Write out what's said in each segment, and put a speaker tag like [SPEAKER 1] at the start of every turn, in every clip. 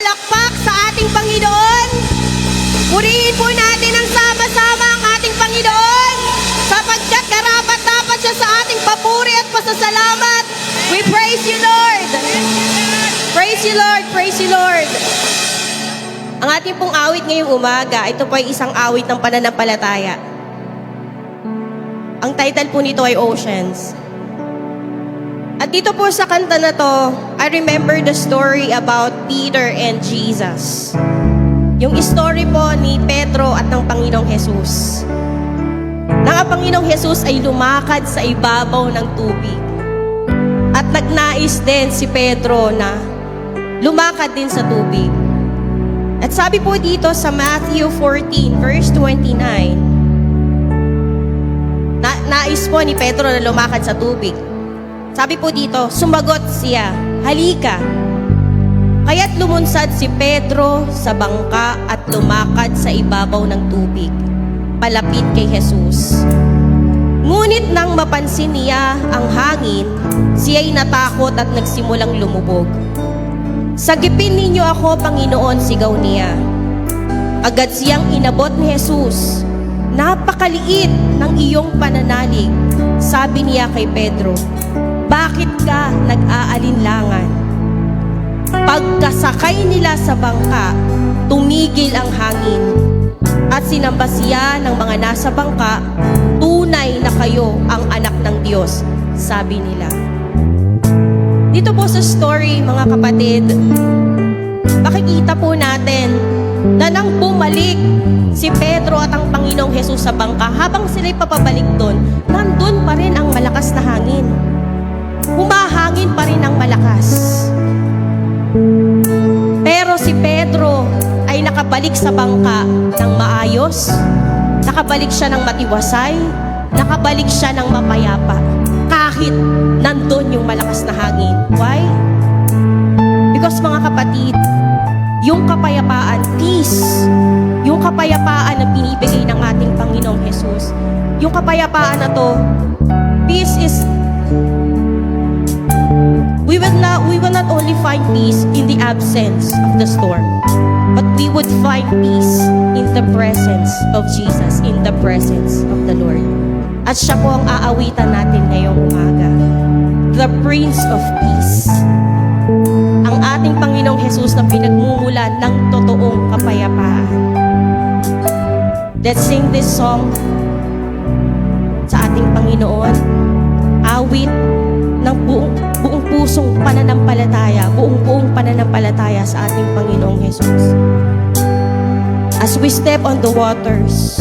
[SPEAKER 1] palakpak sa ating Panginoon. Purihin po natin ang sama-sama ang ating Panginoon sapagkat karapat-dapat siya sa ating papuri at pasasalamat. We praise you, Lord. Praise you, Lord. Praise you, Lord. Ang ating pong awit ngayong umaga, ito po ay isang awit ng pananampalataya. Ang title po nito ay Oceans. At dito po sa kanta na to, I remember the story about Peter and Jesus. Yung story po ni Pedro at ng Panginoong Jesus. Ang Panginoong Jesus ay lumakad sa ibabaw ng tubig. At nagnais din si Pedro na lumakad din sa tubig. At sabi po dito sa Matthew 14 verse 29, nais po ni Pedro na lumakad sa tubig. Sabi po dito, sumagot siya, halika. Kaya't lumunsad si Pedro sa bangka at lumakad sa ibabaw ng tubig, palapit kay Jesus. Ngunit nang mapansin niya ang hangin, siya'y natakot at nagsimulang lumubog. Sagipin ninyo ako, Panginoon, sigaw niya. Agad siyang inabot ni Jesus. Napakaliit ng iyong pananalig, sabi niya kay Pedro. Bakit ka nag-aalinlangan? Pagkasakay nila sa bangka, tumigil ang hangin. At sinamba siya ng mga nasa bangka, tunay na kayo ang anak ng Diyos, sabi nila. Dito po sa story, mga kapatid, makikita po natin na nang bumalik si Pedro at ang Panginoong Jesus sa bangka, habang sila'y papabalik doon, nandun pa rin ang malakas na hangin. Humahangin pa rin ang malakas. Pero si Pedro ay nakabalik sa bangka ng maayos, nakabalik siya ng matiwasay, nakabalik siya ng mapayapa, kahit nandun yung malakas na hangin. Why? Because mga kapatid, yung kapayapaan, peace, yung kapayapaan na binibigay ng ating Panginoong Jesus, yung kapayapaan na to, peace is, we will not only find peace in the absence of the storm, but we would find peace in the presence of Jesus, in the presence of the Lord. At siya po ang aawitan natin ngayong umaga, the Prince of Peace. Ang ating Panginoong Jesus na pinagmumulan ng totoong kapayapaan. Let's sing this song sa ating Panginoon. Awit ng buong pusong pananampalataya, buong pananampalataya sa ating Panginoong Jesus. As we step on the waters,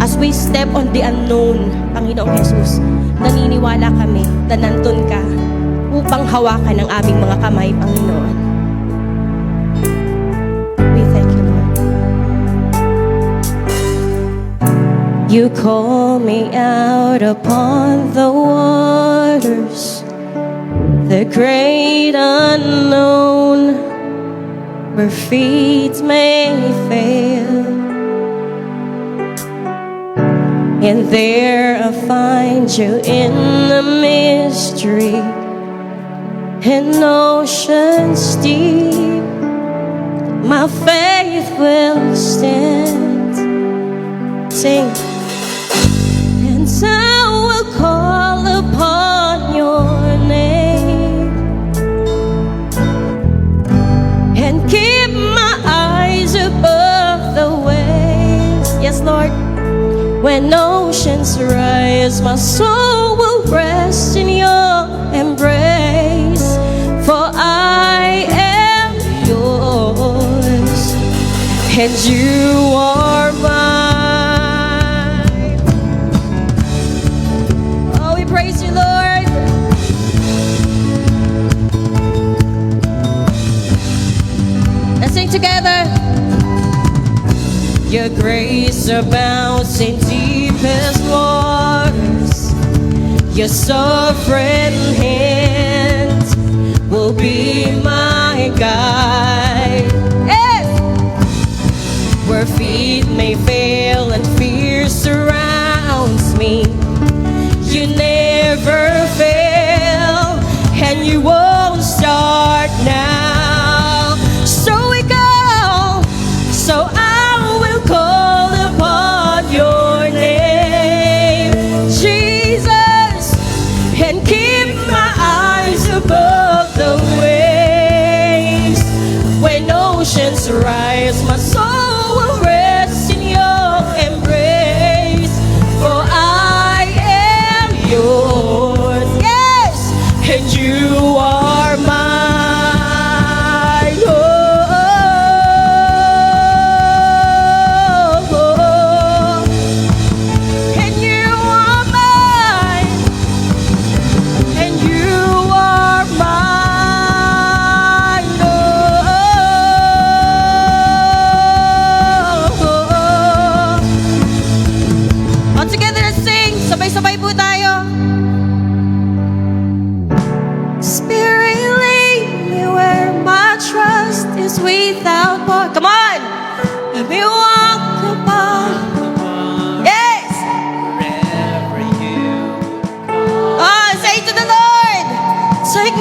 [SPEAKER 1] as we step on the unknown, Panginoong Jesus, naniniwala kami na nandun ka upang hawakan ang aming mga kamay, Panginoon. We thank you, Lord. You call me out upon the waters, the great unknown, where feet may fail. And there I find you in the mystery, in oceans deep. My faith will stand. Sing. And I will call upon your name and keep my eyes above the waves. Yes, Lord. When oceans rise, my soul will rest in your embrace, for I am yours and you are mine. Oh, we praise you, Lord. Let's sing together. Your grace abounds in deepest waters. Your sovereign hand will be my guide. Yes! Where feet may fail and fear surrounds me, you never fail, and you won't start now. So we go.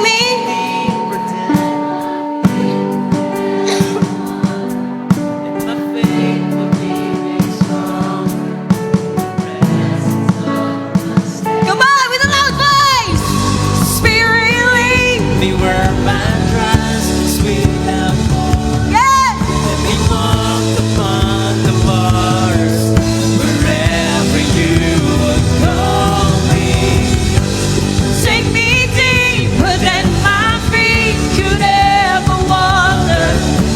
[SPEAKER 1] me. Come on, with a loud voice. Spirit, lead
[SPEAKER 2] Me where my trust is without more.
[SPEAKER 1] yeah.
[SPEAKER 2] Let me walk upon the waters wherever you would call me.
[SPEAKER 1] Take me deeper than my feet could ever wander,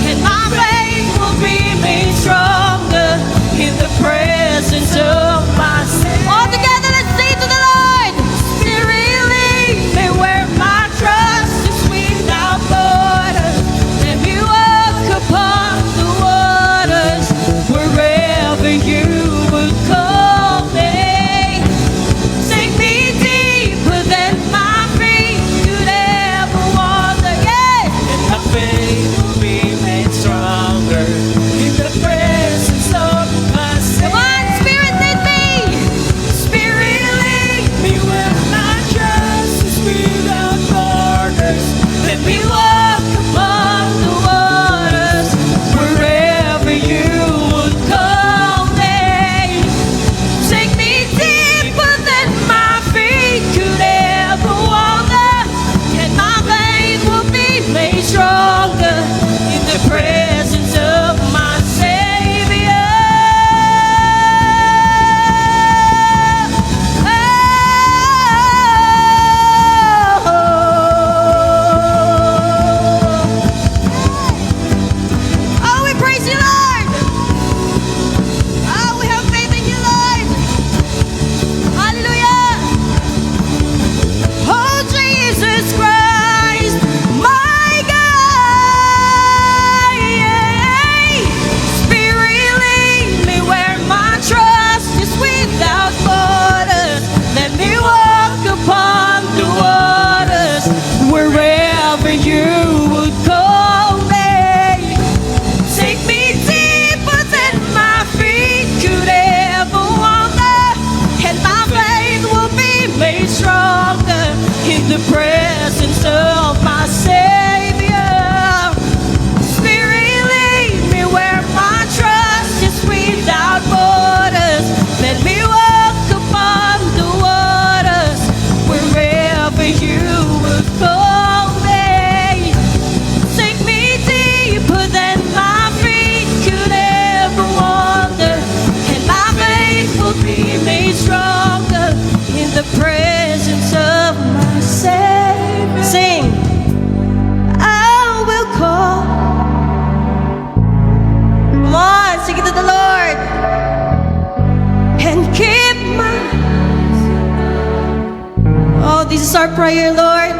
[SPEAKER 1] and my faith will be made stronger in the presence of my Savior. All together, let's sing to the Lord. Spirit, lead me where my trust is without borders. Let me walk upon the waters wherever you would call me. Take me deeper than my feet could ever wander. Yeah.
[SPEAKER 2] And my faith will be made stronger in the presence of my
[SPEAKER 1] Come on,
[SPEAKER 2] Savior.
[SPEAKER 1] Spirit, lead me. Spirit, lead
[SPEAKER 2] Me where my trust is without borders. Let me
[SPEAKER 1] walk upon the waters wherever you would call me. Take me deeper than my feet could ever wander, and my faith will be made stronger in the presence of my Savior. Oh, we praise you, Lord. Oh, we have faith in you, Lord. Hallelujah. Oh, Jesus Christ, my God. Spirit, lead me where my trust is without borders. Let me walk upon the waters wherever you would call me. Take me deeper than my feet could ever wander, and my faith will be made stronger in the presence of my Savior. Spirit, lead me where my trust is without borders. Let me walk upon the waters wherever you would call me. Take me deeper than my feet could ever wander, and my faith will be made stronger in the presence of my Savior. Sing. I will call. Come on, sing it to the Lord. And keep my. Oh, this is our prayer, Lord.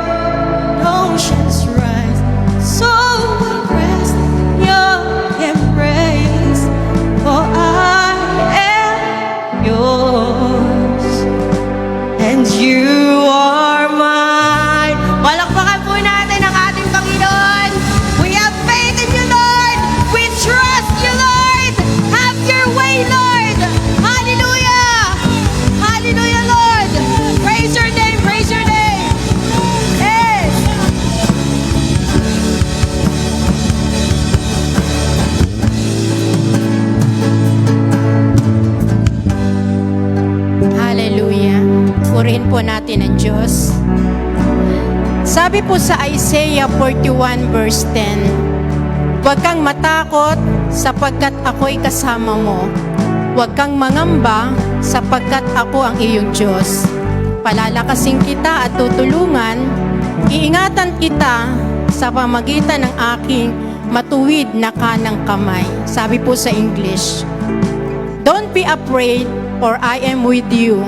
[SPEAKER 1] Oceans rise, so will rest in your embrace. For I am yours, and you are mine. Palakpakan po natin ang ating Panginoon. We have faith in you, Lord. We trust you, Lord. Have your way, Lord. Hallelujah. Hallelujah, Lord. Praise your name, praise your name. Yes.
[SPEAKER 3] Hallelujah. Purihin po natin ang Diyos. Sabi po sa Isaiah 41 verse 10, "Huwag kang matakot sapagkat ako'y kasama mo. Huwag kang mangamba sapagkat ako ang iyong Diyos. Palalakasin kita at tutulungan, iingatan kita sa pamagitan ng aking matuwid na kanang kamay." Sabi po sa English, "Don't be afraid, for I am with you.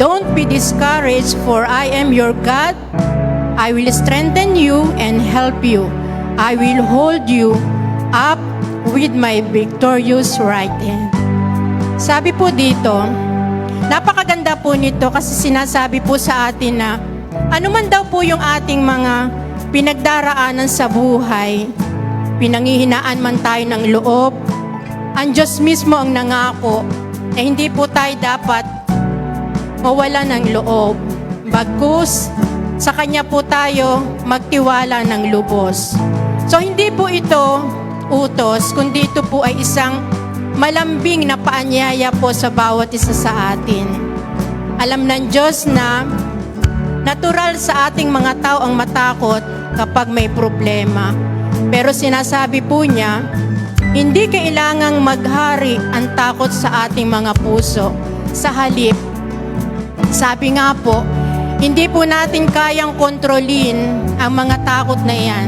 [SPEAKER 3] Don't be discouraged, for I am your God. I will strengthen you and help you. I will hold you up with my victorious right hand." Sabi po dito, napakaganda po nito kasi sinasabi po sa atin na anuman daw po yung ating mga pinagdaraanan sa buhay, pinanghihinaan man tayo ng loob, ang Diyos mismo ang nangako na hindi po tayo dapat mawala ng loob. Bagkus, sa Kanya po tayo magtiwala ng lubos. So hindi po ito utos, kundi ito po ay isang malambing na paanyaya po sa bawat isa sa atin. Alam ng Diyos na natural sa ating mga tao ang matakot kapag may problema. Pero sinasabi po niya, hindi kailangang maghari ang takot sa ating mga puso. Sa halip, sabi nga po, hindi po natin kayang kontrolin ang mga takot na iyan.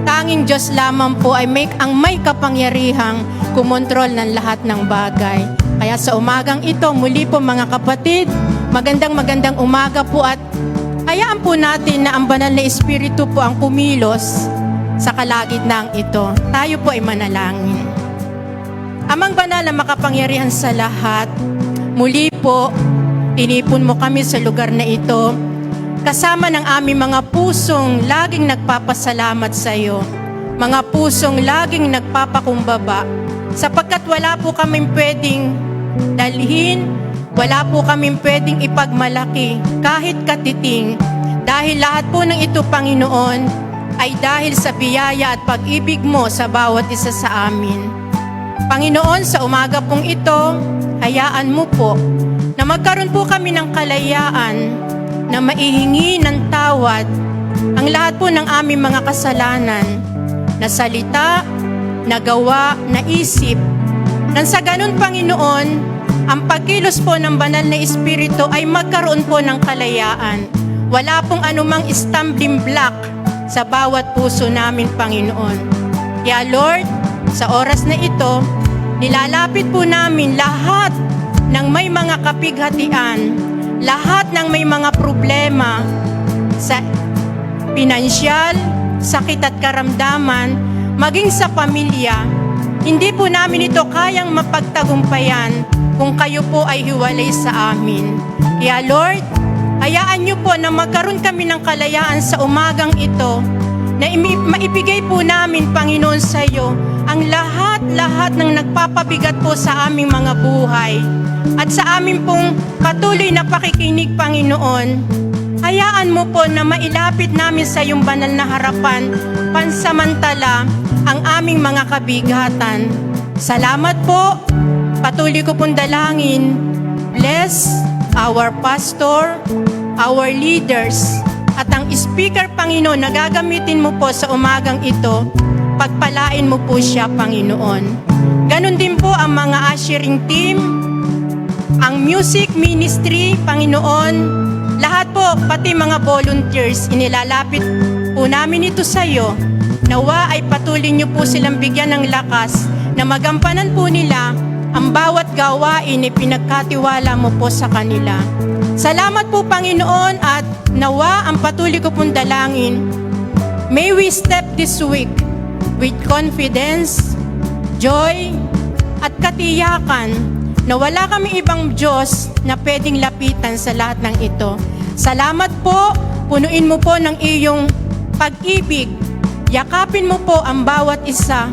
[SPEAKER 3] Tanging Diyos lamang po ay ang may kapangyarihang kumontrol ng lahat ng bagay. Kaya sa umagang ito, muli po mga kapatid, magandang umaga po at hayaan po natin na ang banal na Espiritu po ang kumilos sa kalagitnaan ito. Tayo po ay manalangin. Amang banal na makapangyarihan sa lahat, muli po, tinipon mo kami sa lugar na ito, kasama ng aming mga pusong laging nagpapasalamat sa iyo, mga pusong laging nagpapakumbaba, sapagkat wala po kaming pwedeng dalhin, wala po kaming pwedeng ipagmalaki kahit katiting, dahil lahat po ng ito, Panginoon, ay dahil sa biyaya at pag-ibig mo sa bawat isa sa amin. Panginoon, sa umaga pong ito, hayaan mo po na magkaroon po kami ng kalayaan na maihingi ng tawad ang lahat po ng aming mga kasalanan na salita, na gawa, na isip. Nang sa ganun, Panginoon, ang pagkilos po ng banal na Espiritu ay magkaroon po ng kalayaan. Wala pong anumang stumbling block sa bawat puso namin, Panginoon. Kaya Lord, sa oras na ito, nilalapit po namin lahat ng may mga kapighatian, lahat ng may mga problema sa pinansyal, sakit at karamdaman, maging sa pamilya. Hindi po namin ito kayang mapagtagumpayan kung kayo po ay hiwalay sa amin. Kaya Lord, hayaan niyo po na magkaroon kami ng kalayaan sa umagang ito, na maibigay po namin, Panginoon, sa iyo ang lahat ng nagpapabigat po sa aming mga buhay. At sa amin pong patuloy na pakikinig, Panginoon, hayaan mo po na mailapit namin sa iyong banal na harapan pansamantala ang aming mga kabigatan. Salamat po. Patuloy ko pong dalangin. Bless our pastor, our leaders, at ang speaker, Panginoon, na gagamitin mo po sa umagang ito, pagpalain mo po siya, Panginoon. Ganon din po ang mga ushering team, ang music ministry, Panginoon, lahat po, pati mga volunteers, inilalapit po namin ito sa iyo. Nawa ay patuloy niyo po silang bigyan ng lakas na magampanan po nila ang bawat gawain ay pinagkatiwala mo po sa kanila. Salamat po, Panginoon, at nawa ang patuloy ko pong dalangin. May we step this week with confidence, joy, at katiyakan na wala kami ibang Diyos na pwedeng lapitan sa lahat ng ito. Salamat po, punuin mo po ng iyong pag-ibig. Yakapin mo po ang bawat isa,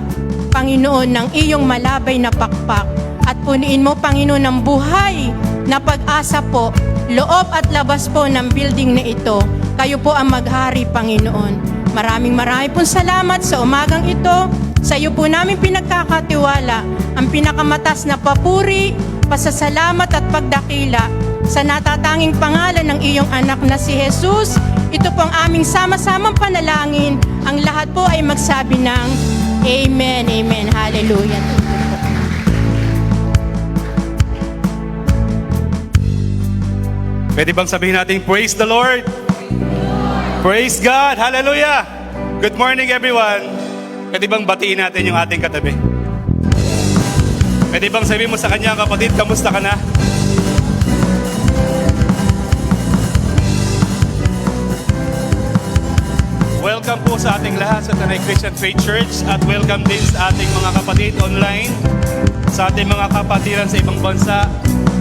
[SPEAKER 3] Panginoon, ng iyong malabay na pakpak. At punuin mo, Panginoon, ng buhay na pag-asa po, loob at labas po ng building na ito. Kayo po ang maghari, Panginoon. Maraming pong salamat sa umagang ito. Sa iyo po namin pinagkakatiwala ang pinakamatas na papuri, pasasalamat at pagdakila sa natatanging pangalan ng iyong anak na si Jesus. Ito po ang aming sama-samang panalangin. Ang lahat po ay magsabi ng Amen, Amen, Hallelujah.
[SPEAKER 4] Pwede bang sabihin natin, praise the Lord? Praise God! Hallelujah! Good morning, everyone! Pwede bang batiin natin yung ating katabi? Pwede bang sabihin mo sa kanya, kapatid, kamusta ka na? Welcome po sa ating lahat sa Tanay Christian Faith Church at welcome din sa ating mga kapatid online, sa ating mga kapatiran sa ibang bansa.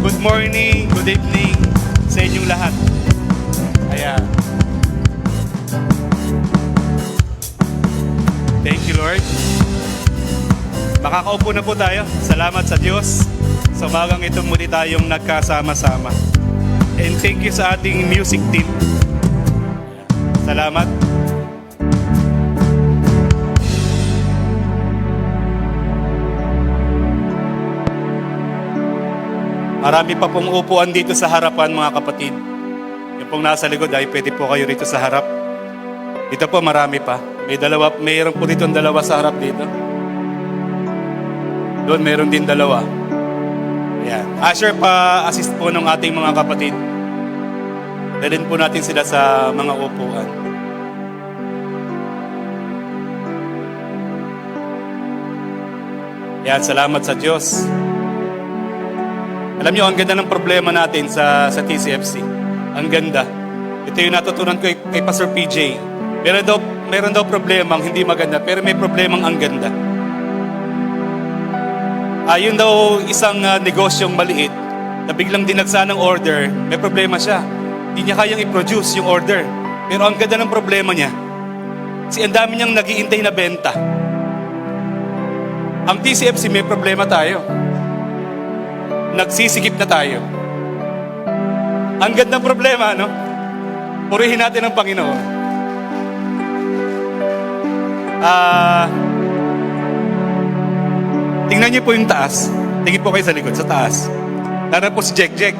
[SPEAKER 4] Good morning, good evening sa inyong lahat. Ayan. Thank you, Lord. Makakaupo na po tayo. Salamat sa Diyos. Sa umagang ito muli tayong nagkasama-sama. And thank you sa ating music team. Salamat. Marami pa pong upuan dito sa harapan, mga kapatid. Yung pong nasa likod ay pwede po kayo rito sa harap. Dito po marami pa. Mayroon po dito dalawa sa harap dito. Doon meron din dalawa. Ayan. Asher pa assist po ng ating mga kapatid. Dalhin po natin sila sa mga upuan. Ayan, salamat sa Diyos. Alam niyo, ang ganda ng problema natin sa TCFC. Ang ganda. Ito yung natutunan ko kay Pastor PJ. Meron daw problemang hindi maganda, pero may problemang ang ganda. Yun daw isang negosyong maliit na biglang dinagsa ng order, may problema siya. Hindi niya kayang i-produce yung order. Pero ang ganda ng problema niya, ang dami niyang nag-iintay na benta. Ang TCFC may problema tayo. Nagsisikip na tayo. Ang ganda ng problema, no? Purihin natin ang Panginoon. Tingnan niyo po yung taas. Tingin po kayo sa likod, sa taas. Naroon po si Jack.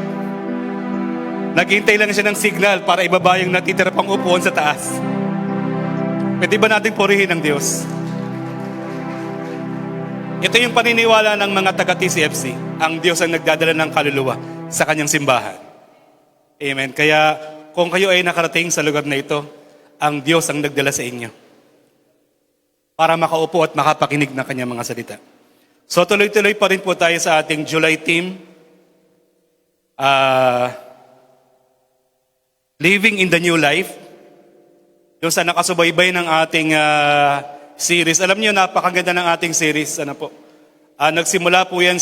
[SPEAKER 4] Naghihintay lang siya ng signal para ibaba yung natitira pang upuan sa taas. Pwede ba natin purihin ang Diyos? Ito yung paniniwala ng mga taga-TCFC. Ang Diyos ang nagdadala ng kaluluwa sa kanyang simbahan. Amen. Kaya kung kayo ay nakarating sa lugar na ito, ang Diyos ang nagdala sa inyo para makaupo at makapakinig ng kanyang mga salita. So tuloy-tuloy pa rin po tayo sa ating July theme. Living in the New Life. Yung sa nakasubaybay ng ating series. Alam niyo, napakaganda ng ating series. Nagsimula po yan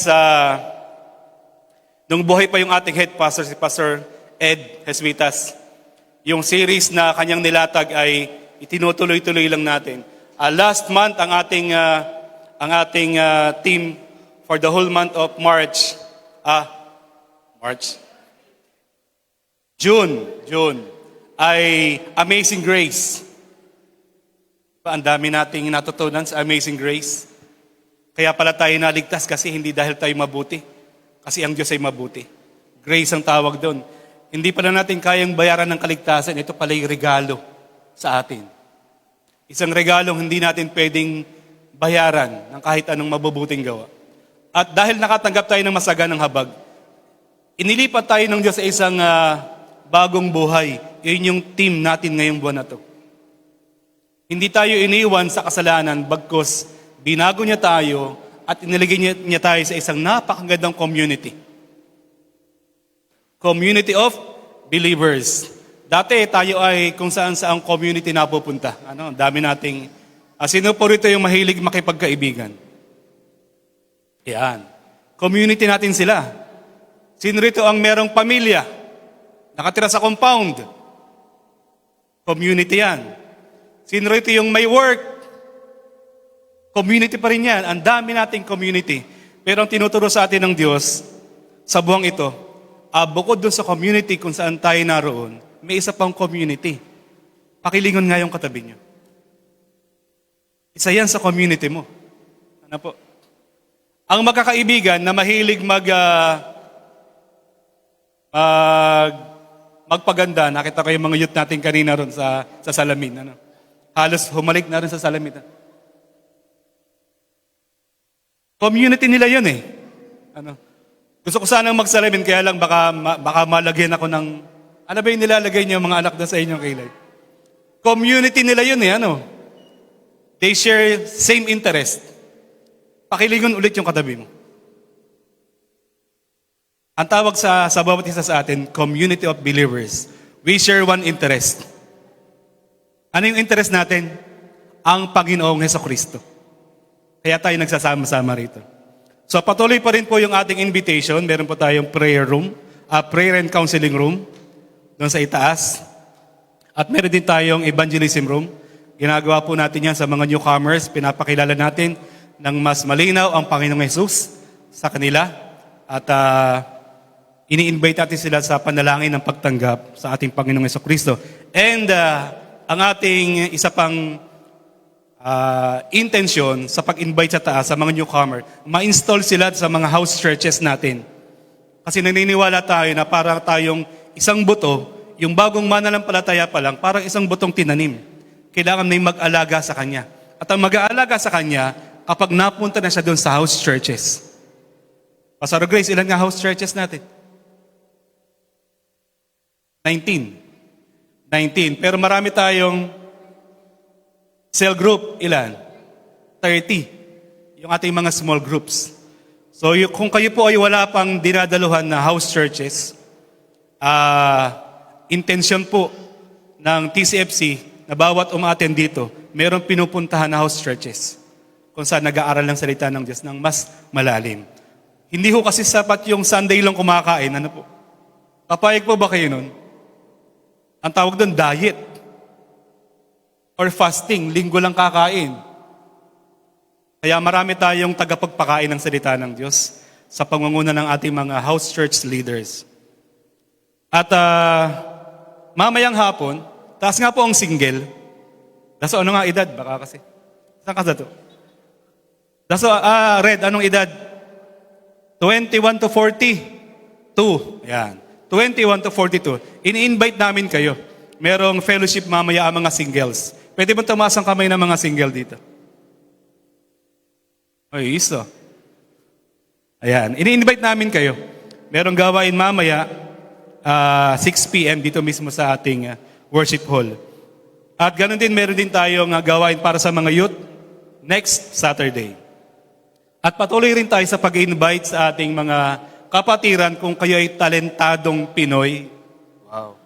[SPEAKER 4] nung buhay pa yung ating head pastor, si Pastor Ed Heswitas. Yung series na kanyang nilatag ay itinutuloy-tuloy lang natin. Last month, ang ating team for the whole month of June ay Amazing Grace. Ang dami nating natutunan sa Amazing Grace. Kaya pala tayo naligtas kasi hindi dahil tayo mabuti. Kasi ang Diyos ay mabuti. Grace ang tawag doon. Hindi pala natin kayang bayaran ng kaligtasan. Ito pala yung regalo sa atin. Isang regalong hindi natin pwedeng bayaran ng kahit anong mabubuting gawa. At dahil nakatanggap tayo ng masaganang habag, inilipat tayo ng Diyos sa isang bagong buhay. Yun yung team natin ngayong buwan na to. Hindi tayo iniwan sa kasalanan, bagkus binago niya tayo at inilagay niya tayo sa isang napakagandang community. Community of believers. Dati tayo ay kung saan community napupunta. Dami nating, sino po rito yung mahilig makipagkaibigan? Yan. Community natin sila. Sino rito ang merong pamilya? Nakatira sa compound? Community yan. Sino rito yung may work? Community pa rin yan. Ang dami nating community. Pero ang tinuturo sa atin ng Diyos, sa buwang ito, bukod doon sa community kung saan tayo naroon, may isa pang community. Pakilingon nga yung katabi nyo. Isa yan sa community mo. Ano po? Ang magkakaibigan na mahilig magpaganda, nakita ko yung mga youth natin kanina ron sa salamin. Halos humalik na rin sa salamin. Community nila yun eh. Gusto ko sanang magsalamin, kaya lang baka malagyan ako ng, ano ba yung nilalagay niyo mga anak na sa inyong kilay? Community nila yun eh, They share same interest. Pakilingon ulit yung katabi mo. Ang tawag sa bawat isa sa atin, community of believers. We share one interest. Ano yung interest natin? Ang Panginoong Hesukristo. Kaya tayo nagsasama-sama rito. So patuloy pa rin po yung ating invitation. Meron po tayong prayer room, prayer and counseling room, doon sa itaas. At meron din tayong evangelism room. Ginagawa po natin yan sa mga newcomers. Pinapakilala natin ng mas malinaw ang Panginoong Jesus sa kanila. At ini-invite natin sila sa panalangin ng pagtanggap sa ating Panginoong Hesukristo. And ang ating isa pang intensyon sa pag-invite sa taas sa mga newcomer, ma-install sila sa mga house churches natin. Kasi naniniwala tayo na parang tayong isang buto, yung bagong mananampalataya pa lang, parang isang butong tinanim. Kailangan may mag-alaga sa kanya. At ang mag-aalaga sa kanya, kapag napunta na siya doon sa house churches. Pastor Grace, ilan nga house churches natin? 19. Pero marami tayong cell group, ilan? 30. Yung ating mga small groups. So kung kayo po ay wala pang dinadaluhan na house churches, intention po ng TCFC na bawat umattend dito, mayroong pinupuntahan na house churches kung saan nag-aaral ng salita ng Diyos ng mas malalim. Hindi ho kasi sapat yung Sunday lang kumakain. Ano po? Papayag po ba kayo nun? Ang tawag doon, diet. Or fasting, linggo lang kakain. Kaya marami tayong tagapagpakain ng salita ng Diyos sa pangunguna ng ating mga house church leaders. At mamayang hapon, taas nga po ang single. Daso ano nga edad? Baka kasi. Saan ka sa to? Daso, Red, anong edad? 21 to 42. Yan. 21 to 42. Ini-invite namin kayo. Merong fellowship mamaya ang mga singles. Pwede ba tumaas ang kamay ng mga single dito? Ay, iso. Ayan. Ini-invite namin kayo. Merong gawain mamaya, 6 p.m. dito mismo sa ating worship hall. At ganoon din, meron din tayong gawain para sa mga youth next Saturday. At patuloy rin tayo sa pag-invite sa ating mga kapatiran kung kayo ay talentadong Pinoy. Wow.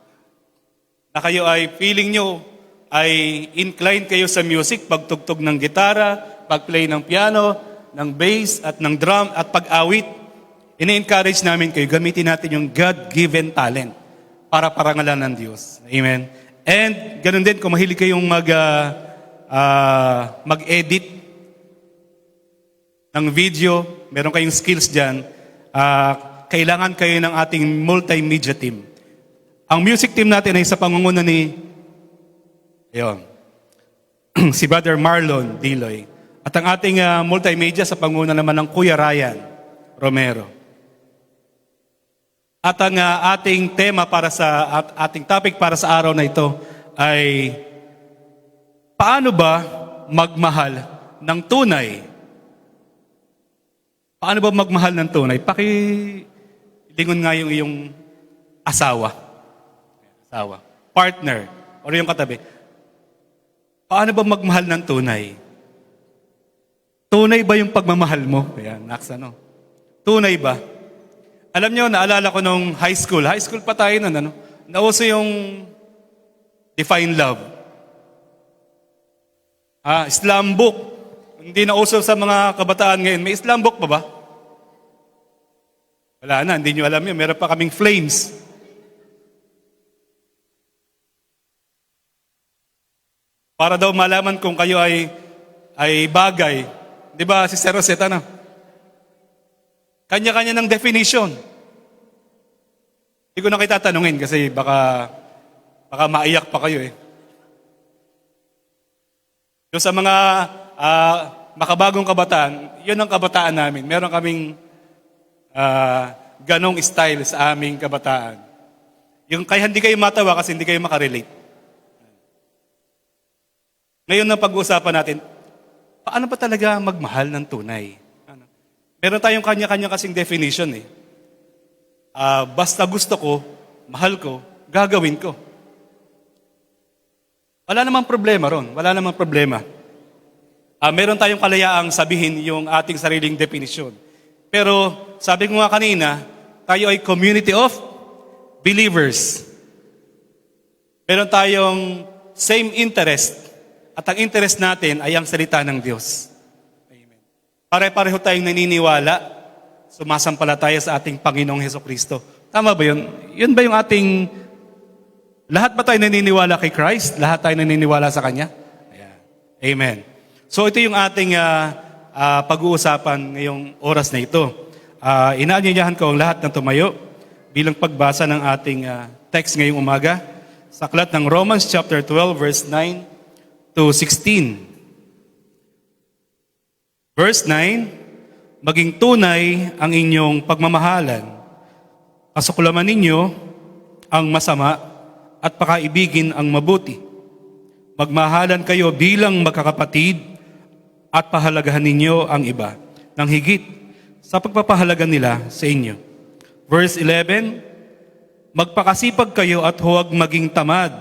[SPEAKER 4] Na kayo ay feeling nyo ay inclined kayo sa music, pagtugtog ng gitara, pagplay ng piano, ng bass at ng drum at pag-awit. Ina-encourage namin kayo, gamitin natin yung God-given talent para parangalan ng Diyos. Amen. And ganun din, kung mahilig kayong mag-edit ng video, meron kayong skills dyan, kailangan kayo ng ating multimedia team. Ang music team natin ay sa pangunguna ni si Brother Marlon Diloy. At ang ating multimedia sa pangunguna naman ng Kuya Ryan Romero. At ang ating tema para sa ating topic para sa araw na ito ay paano ba magmahal ng tunay? Paano ba magmahal ng tunay? Pakilingon nga yung iyong asawa. Partner. O yung katabi. Paano ba magmahal ng tunay? Tunay ba yung pagmamahal mo? Ayan, Nax, ano? Tunay ba? Alam nyo, naalala ko nung high school. High school pa tayo nun, ano? Nauso yung Define Love. Islam book. Hindi na uso sa mga kabataan ngayon. May Islam book pa ba? Wala na, hindi nyo alam yun. Meron pa kaming Flames. Para daw malaman kung kayo ay bagay. Di ba, si Sir Rosetta, no? Kanya-kanya ng definition. Hindi ko na kita tanungin kasi baka maiyak pa kayo eh. So sa mga makabagong kabataan, yun ang kabataan namin. Meron kaming ganong style sa aming kabataan. Yung kaya hindi kayo matawa kasi hindi kayo makarelate. Ngayon ang pag-uusapan natin, paano ba talaga magmahal ng tunay? Meron tayong kanya-kanya kasing definition eh. Basta gusto ko, mahal ko, gagawin ko. Wala namang problema ron. Wala namang problema. Meron tayong kalayaang sabihin yung ating sariling definition. Pero sabi ko nga kanina, tayo ay community of believers. Meron tayong same interest. At ang interest natin ay ang salita ng Diyos. Amen. Pare-pareho tayong naniniwala, sumasampalataya sa ating Panginoong Hesukristo. Tama ba yun? Yun ba yung ating... Lahat ba tayo naniniwala kay Christ? Lahat tayo naniniwala sa Kanya? Ayan. Amen. So ito yung ating pag-uusapan ngayong oras na ito. Inaanyayahan ko ang lahat na tumayo bilang pagbasa ng ating text ngayong umaga sa aklat ng Romans chapter 12 verse 9 to 16. Verse 9, maging tunay ang inyong pagmamahalan. Kasuklaman ninyo ang masama at pakaibigin ang mabuti. Magmahalan kayo bilang magkakapatid at pahalagahan ninyo ang iba ng higit sa pagpapahalaga nila sa inyo. Verse 11, magpakasipag kayo at huwag maging tamad.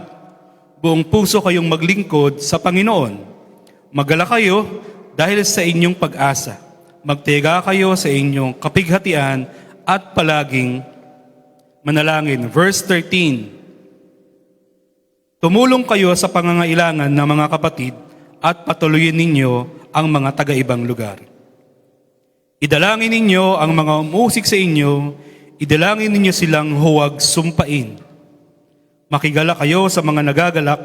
[SPEAKER 4] Buong puso kayong maglingkod sa Panginoon. Magala kayo dahil sa inyong pag-asa. Magtiyaga kayo sa inyong kapighatian at palaging manalangin. Verse 13, tumulong kayo sa pangangailangan ng mga kapatid at patuloyin ninyo ang mga taga-ibang lugar. Idalangin ninyo ang mga umusik sa inyo, idalangin ninyo silang huwag sumpain. Makigala kayo sa mga nagagalak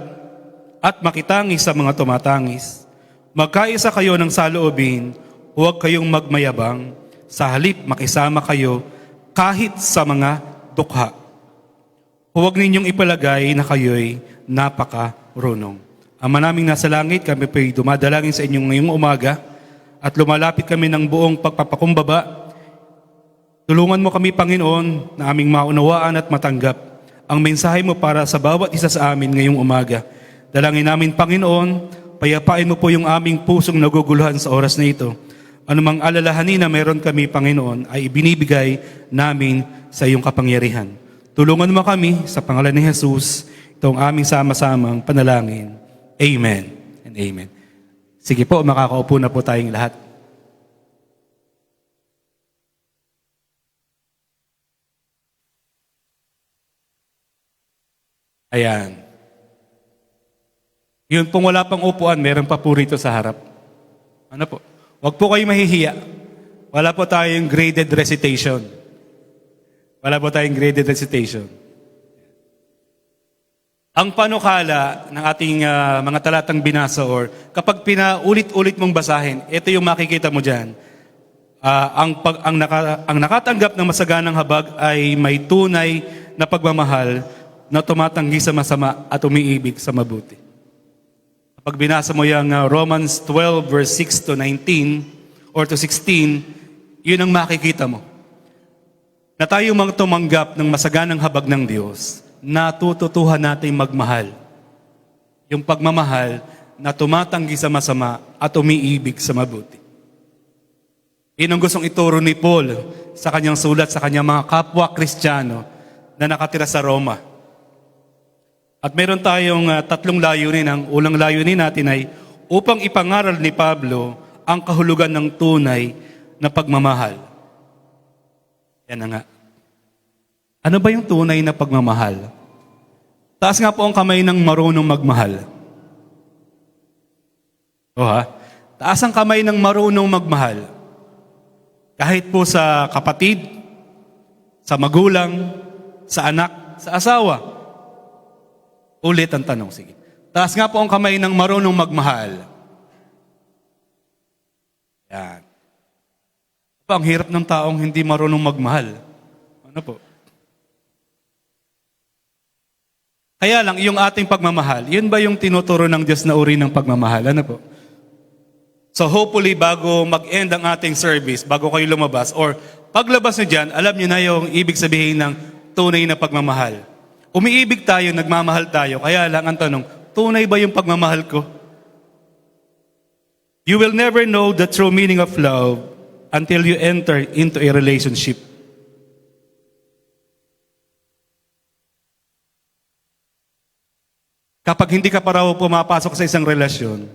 [SPEAKER 4] at makitangis sa mga tumatangis. Magkaisa kayo ng saloobin, huwag kayong magmayabang, sa halip makisama kayo kahit sa mga dukha. Huwag ninyong ipalagay na kayo'y napakarunong. Ama naming nasa langit, kami po'y dumadalangin sa inyong ngayong umaga at lumalapit kami ng buong pagpapakumbaba. Tulungan mo kami, Panginoon, na aming maunawaan at matanggap ang mensahe mo para sa bawat isa sa amin ngayong umaga. Dalangin namin, Panginoon, payapain mo po yung aming pusong naguguluhan sa oras na ito. Anumang alalahanin na meron kami, Panginoon, ay ibinibigay namin sa iyong kapangyarihan. Tulungan mo kami sa pangalan ni Jesus, itong aming sama-samang panalangin. Amen and amen. Sige po, makakaupo na po tayong lahat. Ayan. Yun pong wala pang upuan, meron pa po rito sa harap. Ano po? Huwag po kayo mahihiya. Wala po tayong graded recitation. Wala po tayong graded recitation. Ang panukala ng ating mga talatang binasa or kapag pinaulit-ulit mong basahin, ito yung makikita mo dyan. Ang nakatanggap ng masaganang habag ay may tunay na pagmamahal na tumatanggi sa masama at umiibig sa mabuti. Kapag binasa mo yung Romans 12 verse 6 to 19 or to 16, yun ang makikita mo. Na tayo mang tumanggap ng masaganang habag ng Diyos, natututuhan natin magmahal. Yung pagmamahal na tumatanggi sa masama at umiibig sa mabuti. Yun ang gustong ituro ni Paul sa kanyang sulat sa kanyang mga kapwa Kristiyano na nakatira sa Roma. At meron tayong tatlong layunin. Ang unang layunin natin ay upang ipangaral ni Pablo ang kahulugan ng tunay na pagmamahal. Yan na nga. Ano ba yung tunay na pagmamahal? Taas nga po ang kamay ng marunong magmahal. Taas ang kamay ng marunong magmahal. Kahit po sa kapatid, sa magulang, sa anak, sa asawa. Ulit ang tanong, sige. Taas nga po ang kamay ng marunong magmahal. Yan. Ang hirap ng taong hindi marunong magmahal. Ano po? Kaya lang, yung ating pagmamahal, yun ba yung tinuturo ng Diyos na uri ng pagmamahal? Ano po? So hopefully, bago mag-end ang ating service, bago kayo lumabas, or paglabas nyo dyan, alam nyo na yung ibig sabihin ng tunay na pagmamahal. Umiibig tayo, nagmamahal tayo, kaya lang ang tanong, tunay ba yung pagmamahal ko? You will never know the true meaning of love until you enter into a relationship. Kapag hindi ka pa raw pumapasok sa isang relasyon,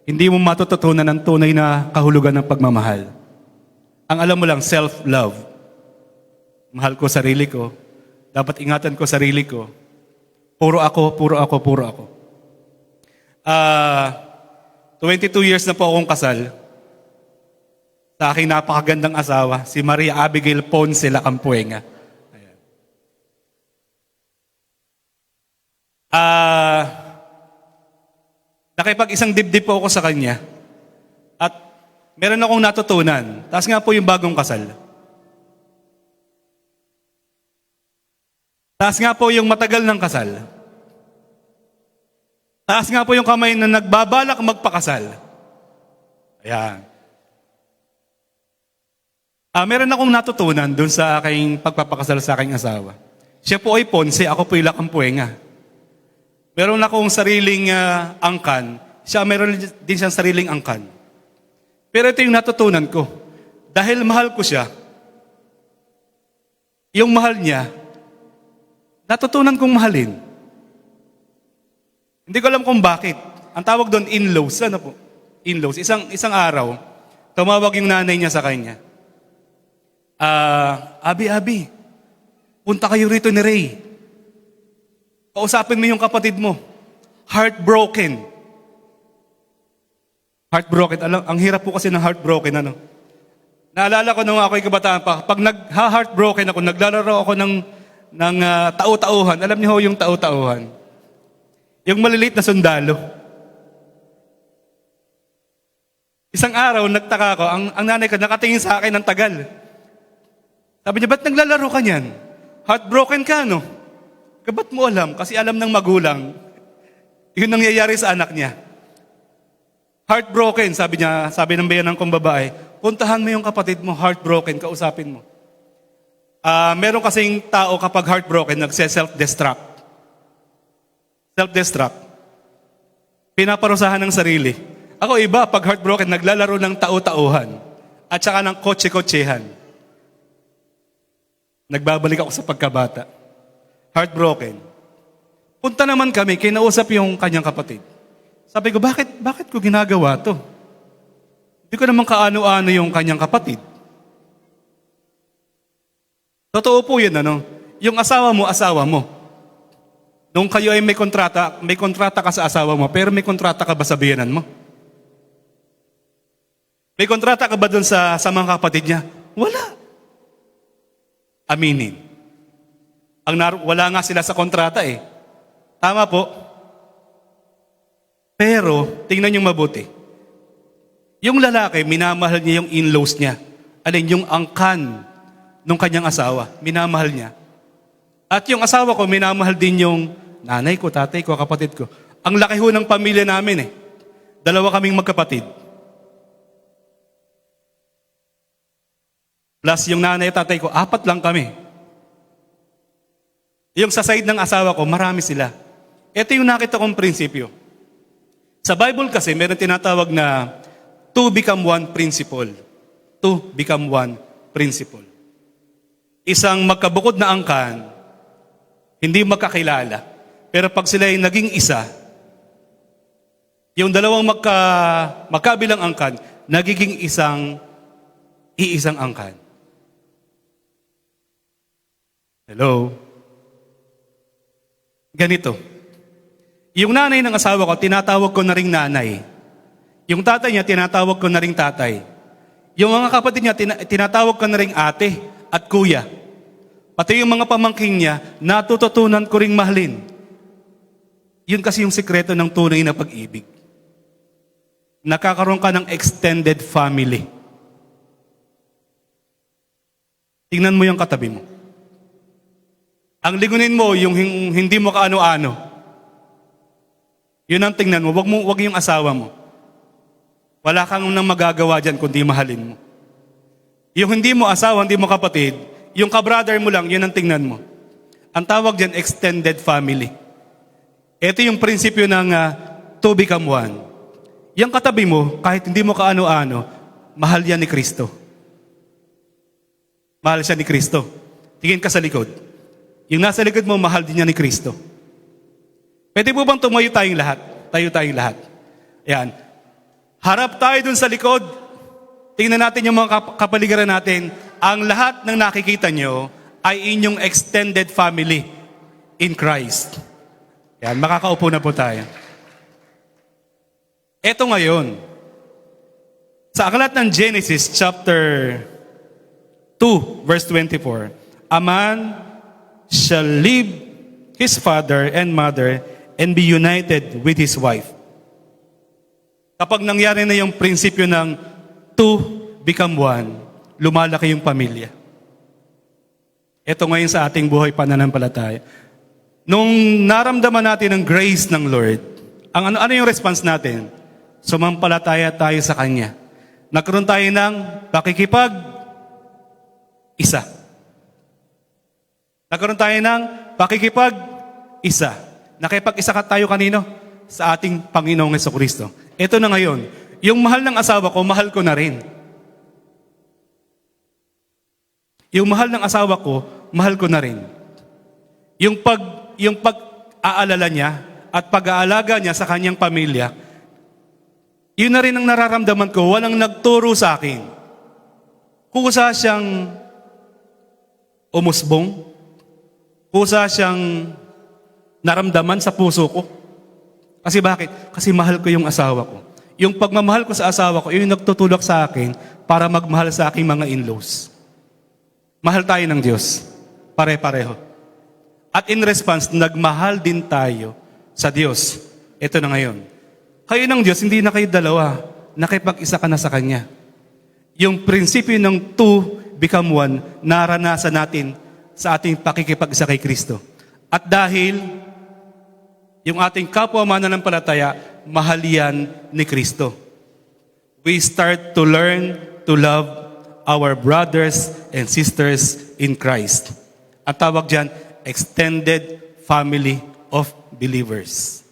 [SPEAKER 4] hindi mo matututunan ang tunay na kahulugan ng pagmamahal. Ang alam mo lang, self-love. Mahal ko sarili ko. Dapat ingatan ko sarili ko. Puro ako, puro ako, puro ako. 22 years na po akong kasal. Sa aking napakagandang asawa, si Maria Abigail Ponce Lacampuenga. Nakipag-isang dibdib po ako sa kanya. At meron akong natutunan. Taas nga po yung bagong kasal. Taas nga po yung matagal ng kasal. Taas nga po yung kamay na nagbabalak magpakasal. Ayan. Meron akong natutunan dun sa aking pagpapakasal sa aking asawa. Siya po ay Ponce, ako po ay Lakampuenga. Meron akong sariling angkan. Siya meron din siyang sariling angkan. Pero ito yung natutunan ko. Dahil mahal ko siya, yung mahal niya, natutunan kong mahalin. Hindi ko alam kung bakit. Ang tawag doon, in-laws. Ano po? In-laws. Isang araw, tumawag yung nanay niya sa kanya. Abi, punta kayo rito ni Ray. Kausapin mo yung kapatid mo. Heartbroken. Heartbroken. Alam, ang hirap po kasi ng heartbroken, ano? Naalala ko nung ako'y kabataan pa, pag nag-heartbroken ako, naglalaro ako ng tau-tauhan. Alam niyo ho yung tau-tauhan? Yung maliliit na sundalo. Isang araw, nagtaka ko, ang nanay ko nakatingin sa akin ng tagal. Sabi niya, ba't naglalaro ka niyan? Heartbroken ka, no? Ba't mo alam? Kasi alam ng magulang, yun nangyayari sa anak niya. Heartbroken, sabi niya, sabi ng bayanan kong babae, puntahan mo yung kapatid mo, heartbroken, kausapin mo. Meron kasing tao kapag heartbroken, nagse-self-destruct. Self-destruct. Pinaparusahan ng sarili. Ako iba, pag heartbroken, naglalaro ng tau-tauhan at saka ng kotse-kotsehan. Nagbabalik ako sa pagkabata. Heartbroken. Punta naman kami, kinausap yung kanyang kapatid. Sabi ko, bakit ko ginagawa to? Hindi ko naman kaano-ano yung kanyang kapatid. Totoo po yun, ano? Yung asawa mo. Nung kayo ay may kontrata ka sa asawa mo, pero may kontrata ka ba sa biyanan mo? May kontrata ka ba dun sa mga kapatid niya? Wala. Aminin. Wala nga sila sa kontrata eh. Tama po. Pero, tingnan niyo mabuti. Yung lalaki, minamahal niya yung in-laws niya. Alin, yung angkan ng kanyang asawa. Minamahal niya. At yung asawa ko, minamahal din yung nanay ko, tatay ko, kapatid ko. Ang laki ho ng pamilya namin eh. 2 kaming magkapatid. Plus yung nanay at tatay ko, 4 lang kami. Yung sa side ng asawa ko, marami sila. Ito yung nakita kong prinsipyo. Sa Bible kasi, meron tinatawag na 2 become 1 principle. 2 become 1 principle. Isang magkabukod na angkan, hindi magkakilala. Pero pag sila ay naging isa, yung dalawang magkabilang angkan, nagiging iisang angkan. Hello? Ganito. Yung nanay ng asawa ko, tinatawag ko na ring nanay. Yung tatay niya, tinatawag ko na ring tatay. Yung mga kapatid niya, tinatawag ko na ring ate at kuya. Pati yung mga pamangkin niya, natututunan ko ring mahalin. Yun kasi yung sikreto ng tunay na pag-ibig. Nakakaroon ka ng extended family. Tingnan mo yung katabi mo. Ang ligunin mo, yung hindi mo kaano-ano. Yun ang tingnan mo. Wag yung asawa mo. Wala kang nang magagawa dyan kundi mahalin mo. Yung hindi mo asawa, hindi mo kapatid, yung kabrother mo lang, yun ang tingnan mo. Ang tawag dyan, extended family. Ito yung prinsipyo ng 2 become 1. Yung katabi mo, kahit hindi mo kaano-ano, mahal yan ni Kristo. Mahal siya ni Kristo. Tingin ka sa likod. Yung nasa likod mo, mahal din niya ni Kristo. Pwede po bang tumayo tayong lahat? Tayo tayong lahat. Ayan. Harap tayo dun sa likod. Tingnan natin yung mga kapaligiran natin. Ang lahat ng nakikita nyo ay inyong extended family in Christ. Ayan, makakaupo na po tayo. Eto ngayon. Sa aklat ng Genesis chapter 2 verse 24. A man shall leave his father and mother and be united with his wife. Kapag nangyari na yung prinsipyo ng 2 become 1, lumalaki yung pamilya. Ito ngayon sa ating buhay pananampalataya. Nung naramdaman natin ang grace ng Lord, ano yung response natin? Sumampalataya tayo sa Kanya. Nagkaroon tayo ng pakikipag-isa. Nagkaroon tayo ng pakikipag-isa. Nakipag-isa ka tayo kanino? Sa ating Panginoong Jesucristo. Ito na ngayon, yung mahal ng asawa ko, mahal ko na rin. Yung mahal ng asawa ko, mahal ko na rin. Yung pag-aalala niya at pag-aalaga niya sa kanyang pamilya, yun na rin ang nararamdaman ko, walang nagturo sa akin. Kusa siyang umusbong, kusa siyang naramdaman sa puso ko. Kasi bakit? Kasi mahal ko yung asawa ko. Yung pagmamahal ko sa asawa ko, yun yung nagtutulak sa akin para magmahal sa aking mga in-laws. Mahal tayo ng Diyos. Pare-pareho. At in response, nagmahal din tayo sa Diyos. Ito na ngayon. Kayo ng Diyos, hindi na kayo dalawa. Nakipag-isa ka na sa Kanya. Yung prinsipyo ng two become one, naranasan natin sa ating pakikipag-isa kay Kristo. At dahil yung ating kapwa mananampalataya, mahal yan ni Kristo. We start to learn to love our brothers and sisters in Christ. Ang tawag dyan, extended family of believers.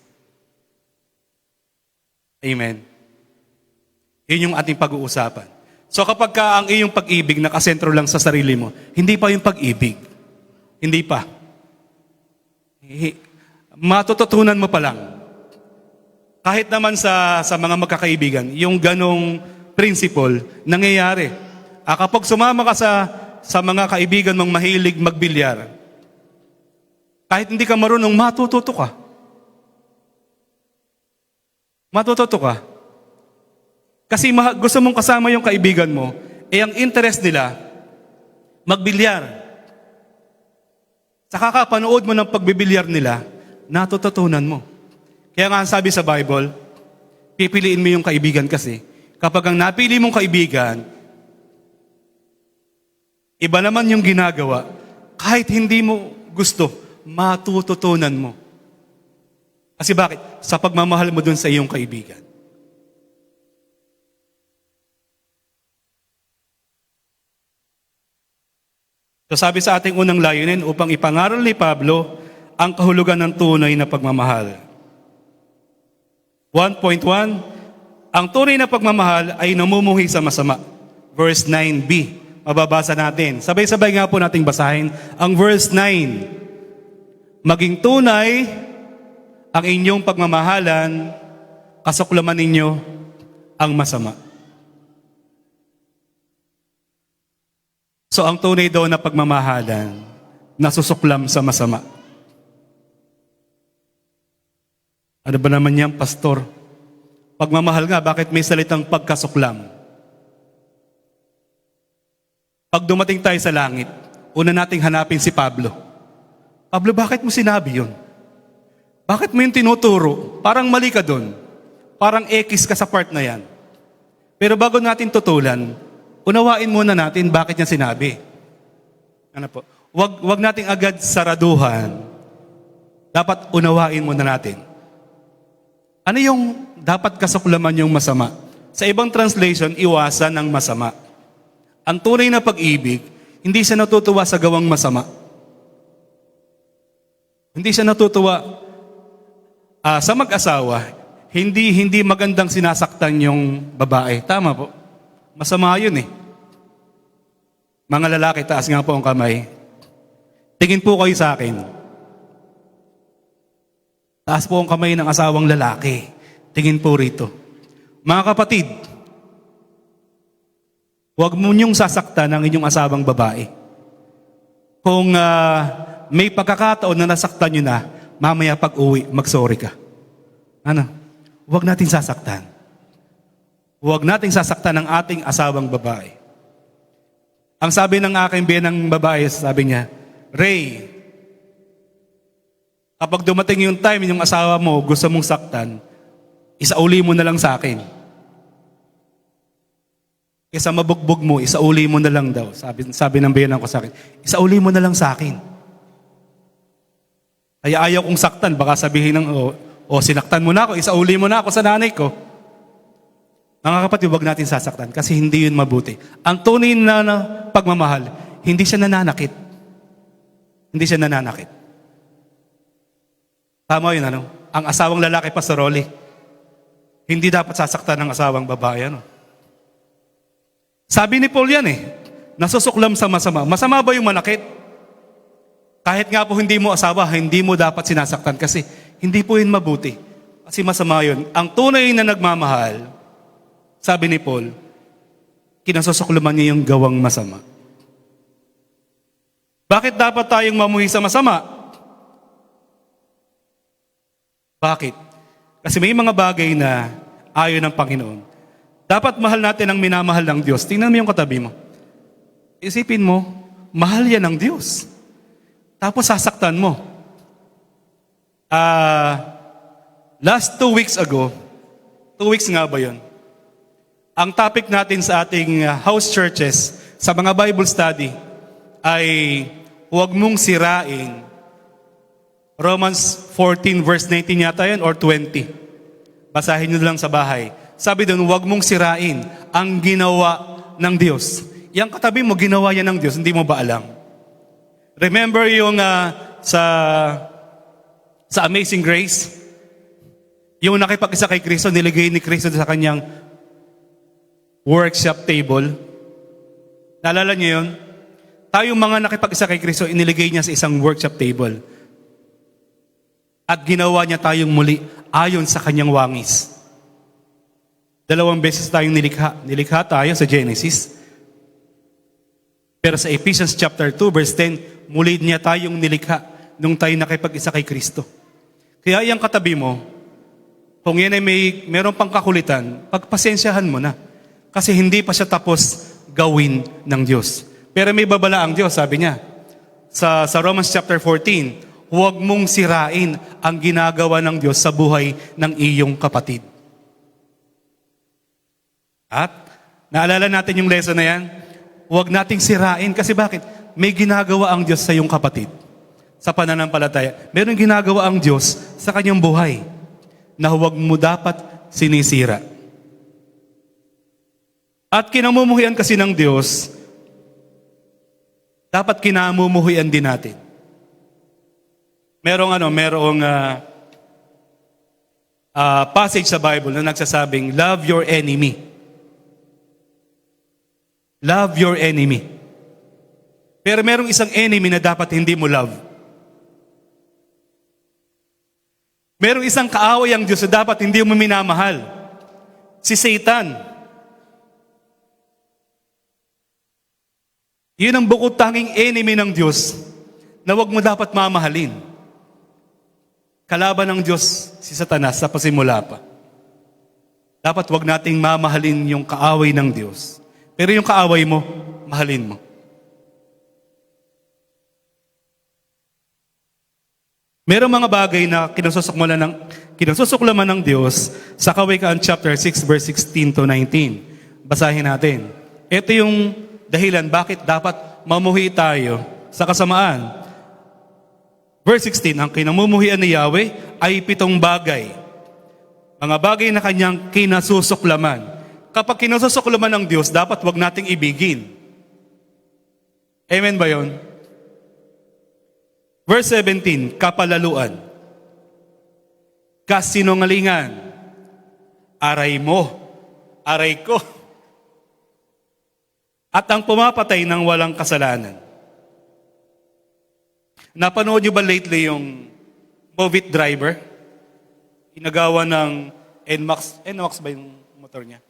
[SPEAKER 4] Amen. Yun yung ating pag-uusapan. So kapag ka ang iyong pag-ibig nakasentro lang sa sarili mo, hindi pa yung pag-ibig. Hindi pa. Matututunan mo pa lang. Kahit naman sa mga magkakaibigan, yung ganong principle nangyayari. Kapag sumama ka sa mga kaibigan mong mahilig magbilyar, kahit hindi ka marunong, matututo ka. Matututo ka. Kasi gusto mong kasama yung kaibigan mo, ang interest nila, magbilyar. Sa kakapanood mo ng pagbibilyar nila, natututunan mo. Kaya nga sabi sa Bible, pipiliin mo yung kaibigan kasi. Kapag ang napili mong kaibigan, iba naman yung ginagawa, kahit hindi mo gusto, matututunan mo. Kasi bakit? Sa pagmamahal mo dun sa iyong kaibigan. So sabi sa ating unang layunin upang ipangaral ni Pablo ang kahulugan ng tunay na pagmamahal. 1.1, ang tunay na pagmamahal ay namumuhi sa masama. Verse 9b, mababasa natin. Sabay-sabay nga po nating basahin ang verse 9. Maging tunay ang inyong pagmamahalan, kasuklaman ninyo ang masama. So ang tunay daw na pagmamahalan, nasusuklam sa masama. Ano ba naman yan, pastor? Pagmamahal nga, bakit may salitang pagkasuklam? Pag dumating tayo sa langit, una nating hanapin si Pablo. Pablo, bakit mo sinabi yun? Bakit mo yung tinuturo? Parang mali ka dun. Parang X ka sa part na yan. Pero bago natin tutulan, unawain muna natin bakit niya sinabi. Ano po? Wag nating agad saraduhan. Dapat unawain muna natin. Ano yung dapat kasuklaman yung masama? Sa ibang translation, iwasan ang masama. Ang tunay na pag-ibig, hindi siya natutuwa sa gawang masama. Hindi siya natutuwa sa mag-asawa, hindi magandang sinasaktan yung babae. Tama po. Masama yun eh. Mga lalaki, taas nga po ang kamay. Tingin po kayo sa akin. Taas po ang kamay ng asawang lalaki. Tingin po rito. Mga kapatid, huwag mo niyong sasaktan ang inyong asawang babae. Kung may pagkakataon na nasaktan niyo na, mamaya pag-uwi, mag-sorry ka. Ano? Huwag natin sasaktan. Huwag nating sasaktan ang ating asawang babae. Ang sabi ng aking biyenang babae, sabi niya, Ray, kapag dumating yung time yung asawa mo gusto mong saktan, isauli mo na lang sa akin. Kesa mabugbog mo, isauli mo na lang daw. Sabi ng biyenan ko sa akin, isauli mo na lang sa akin. Kaya ayaw kong saktan, baka sabihin ng, O sinaktan mo na ako, isauli mo na ako sa nanay ko. Mga kapatid, huwag natin sasaktan kasi hindi yun mabuti. Ang tunay na pagmamahal, hindi siya nananakit. Hindi siya nananakit. Tama yun, ano? Ang asawang lalaki, Pastor Rolly, hindi dapat sasaktan ng asawang babae, ano? Sabi ni Paul yan nasusuklam sa masama. Masama ba yung manakit? Kahit nga po hindi mo asawa, hindi mo dapat sinasaktan kasi hindi po yun mabuti. Kasi masama yun. Ang tunay na nagmamahal, sabi ni Paul, kinasusuklaman niya yung gawang masama. Bakit dapat tayong mamuhi sa masama? Bakit? Kasi may mga bagay na ayaw ng Panginoon. Dapat mahal natin ang minamahal ng Diyos. Tingnan mo yung katabi mo. Isipin mo, mahal yan ng Diyos. Tapos sasaktan mo. Last 2 weeks ago, 2 weeks nga ba yun? Ang topic natin sa ating house churches, sa mga Bible study, ay huwag mong sirain. Romans 14 verse 19 yata yun or 20. Basahin nyo lang sa bahay. Sabi doon, huwag mong sirain ang ginawa ng Diyos. Yang katabi mo, ginawa yan ng Diyos, hindi mo ba alam? Remember yung sa Amazing Grace? Yung nakipag-isa kay Kristo, niligay ni Kristo sa kanyang workshop table. Naalala niyo yun? Tayong mga nakipag-isa kay Kristo, iniligay niya sa isang workshop table. At ginawa niya tayong muli ayon sa kanyang wangis. 2 beses tayong nilikha. Nilikha tayo sa Genesis. Pero sa Ephesians chapter 2 verse 10, muli niya tayong nilikha nung tayo nakipag-isa kay Kristo. Kaya yung katabi mo, kung yan ay meron pang kakulitan, pagpasensyahan mo na. Kasi hindi pa siya tapos gawin ng Diyos. Pero may babala ang Diyos, sabi niya. Sa Romans chapter 14, huwag mong sirain ang ginagawa ng Diyos sa buhay ng iyong kapatid. At naalala natin yung lesson na yan? Huwag nating sirain. Kasi bakit? May ginagawa ang Diyos sa iyong kapatid. Sa pananampalataya. Meron ginagawa ang Diyos sa kanyang buhay na huwag mo dapat sinisira. At kinamumuhian kasi ng Diyos, dapat kinamumuhian din natin. Merong passage sa Bible na nagsasabing, love your enemy. Love your enemy. Pero merong isang enemy na dapat hindi mo love. Merong isang kaaway ang Diyos na dapat hindi mo minamahal. Si Satan. Yun ang bukod tanging enemy ng Diyos na huwag mo dapat mamahalin. Kalaban ng Diyos si Satanas sa pasimula pa. Dapat huwag nating mamahalin yung kaaway ng Diyos. Pero yung kaaway mo, mahalin mo. Merong mga bagay na kinasusuklaman ng Diyos sa Kawikaan chapter 6 verse 16 to 19. Basahin natin. Ito yung dahilan bakit dapat mamuhi tayo sa kasamaan. Verse 16, ang kinamumuhian ni Yahweh ay 7 bagay. Mga bagay na kanyang kinasusuklaman. Kapag kinasusuklaman ng Diyos, dapat wag nating ibigin. Amen ba yun? Verse 17, kapalaluan. Kasinungalingan. Aray mo. Aray ko. At ang pumapatay ng walang kasalanan. Napanood niyo ba lately yung Movit driver? Inagawa ng NMAX ba yung motor niya?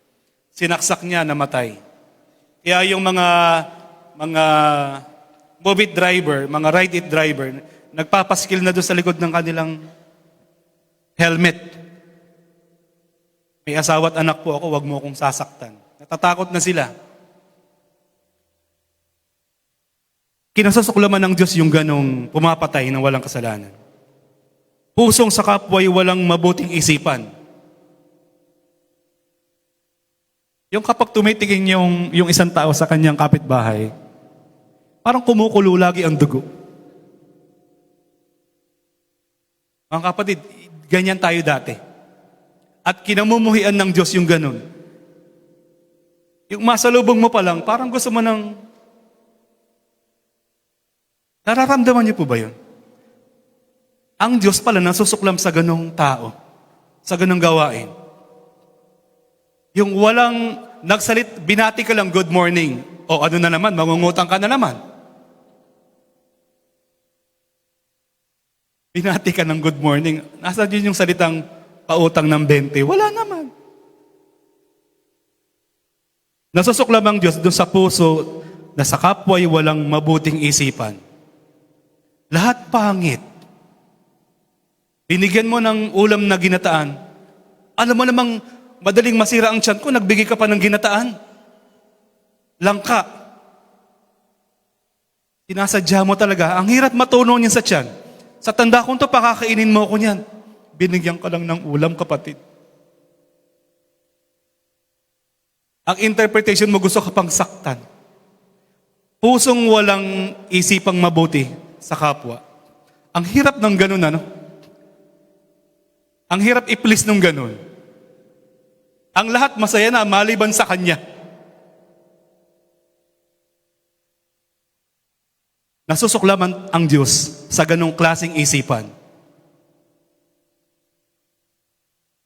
[SPEAKER 4] Sinaksak niya, namatay. Kaya yung mga Movit driver, mga ride-it driver, nagpapaskil na doon sa likod ng kanilang helmet. May asawa at anak po ako, wag mo akong sasaktan. Natatakot na sila. Kinasusuklaman ng Diyos yung ganong pumapatay ng walang kasalanan. Pusong sa kapwa'y walang mabuting isipan. Yung kapag tumitingin yung isang tao sa kanyang kapitbahay, parang kumukulo lagi ang dugo. Mga kapatid, ganyan tayo dati. At kinamumuhian ng Diyos yung ganun. Yung masalubong mo pa lang, parang gusto mo ng... Nararamdaman niyo po ba yun? Ang Diyos pala nasusuklam sa ganung tao, sa ganung gawain. Yung walang binati ka lang, good morning. O ano na naman, mangungutang ka na naman. Binati ka ng good morning. Nasa yun yung salitang pautang ng 20? Wala naman. Nasusuklam ang Diyos doon sa puso na sa kapwa'y walang mabuting isipan. Lahat pangit. Binigyan mo ng ulam na ginataan. Alam mo namang madaling masira ang tiyan ko, nagbigay ka pa ng ginataan. Langka. Sinasadya mo talaga. Ang hirap matunaw niyan sa tiyan. Sa tanda kong to, pakakainin mo ko niyan. Binigyan ka lang ng ulam, kapatid. Ang interpretation mo, gusto ka pang saktan. Pusong walang isipang mabuti sa kapwa. Ang hirap ng ganun, ano? Ang hirap i-please nung ganun. Ang lahat masaya na maliban sa kanya. Nasusuklaman ang Diyos sa ganung klaseng isipan.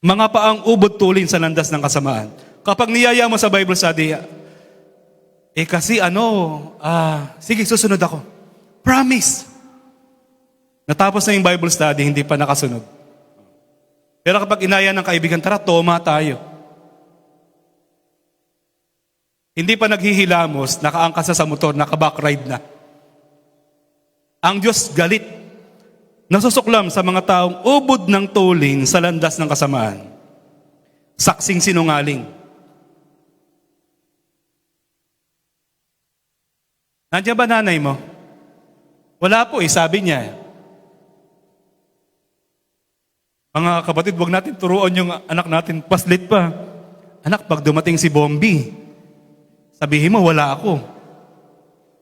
[SPEAKER 4] Mga paang ubod tulin sa landas ng kasamaan. Kapag niyaya mo sa Bible study, kasi sige, susunod ako. Promise. Natapos na yung Bible study, hindi pa nakasunod. Pero kapag inaya ng kaibigan, tara, toma tayo. Hindi pa naghihilamos, nakaangkas na sa motor, naka-backride na. Ang Diyos galit. Nasusuklam sa mga taong ubod ng tulin sa landas ng kasamaan. Saksing sinungaling. Nandiyan ba nanay mo? Wala po sabi niya. Mga kapatid, wag natin turuan yung anak natin, paslit pa. Anak, pag dumating si Bombi, sabihin mo, wala ako.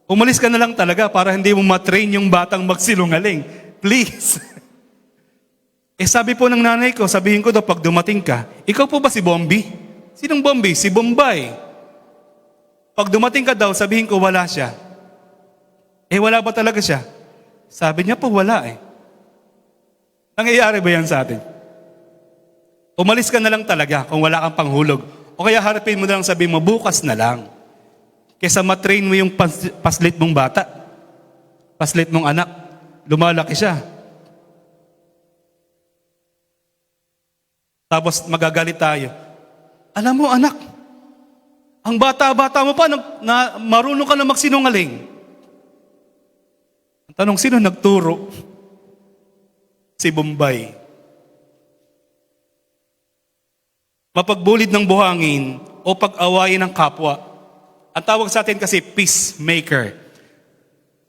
[SPEAKER 4] Umalis ka na lang talaga para hindi mo matrain yung batang magsilungaling. Please. Sabi po ng nanay ko, sabihin ko daw, pag dumating ka, ikaw po ba si Bombi? Sinong Bombi? Si Bombay. Pag dumating ka daw, sabihin ko, wala siya. Wala ba talaga siya? Sabi niya po, wala Nangyayari ba yan sa atin? Umalis ka na lang talaga kung wala kang panghulog. O kaya harapin mo na lang, sabihin mo, bukas na lang. Kesa matrain mo yung paslit mong bata. Paslit mong anak. Lumalaki siya. Tapos magagalit tayo. Alam mo anak, ang bata-bata mo pa, marunong ka na magsinungaling. Ang tanong, sino nagturo? Si Bombay. Mapagbulid ng buhangin o pag-awayin ng kapwa. Ang tawag sa atin kasi peacemaker.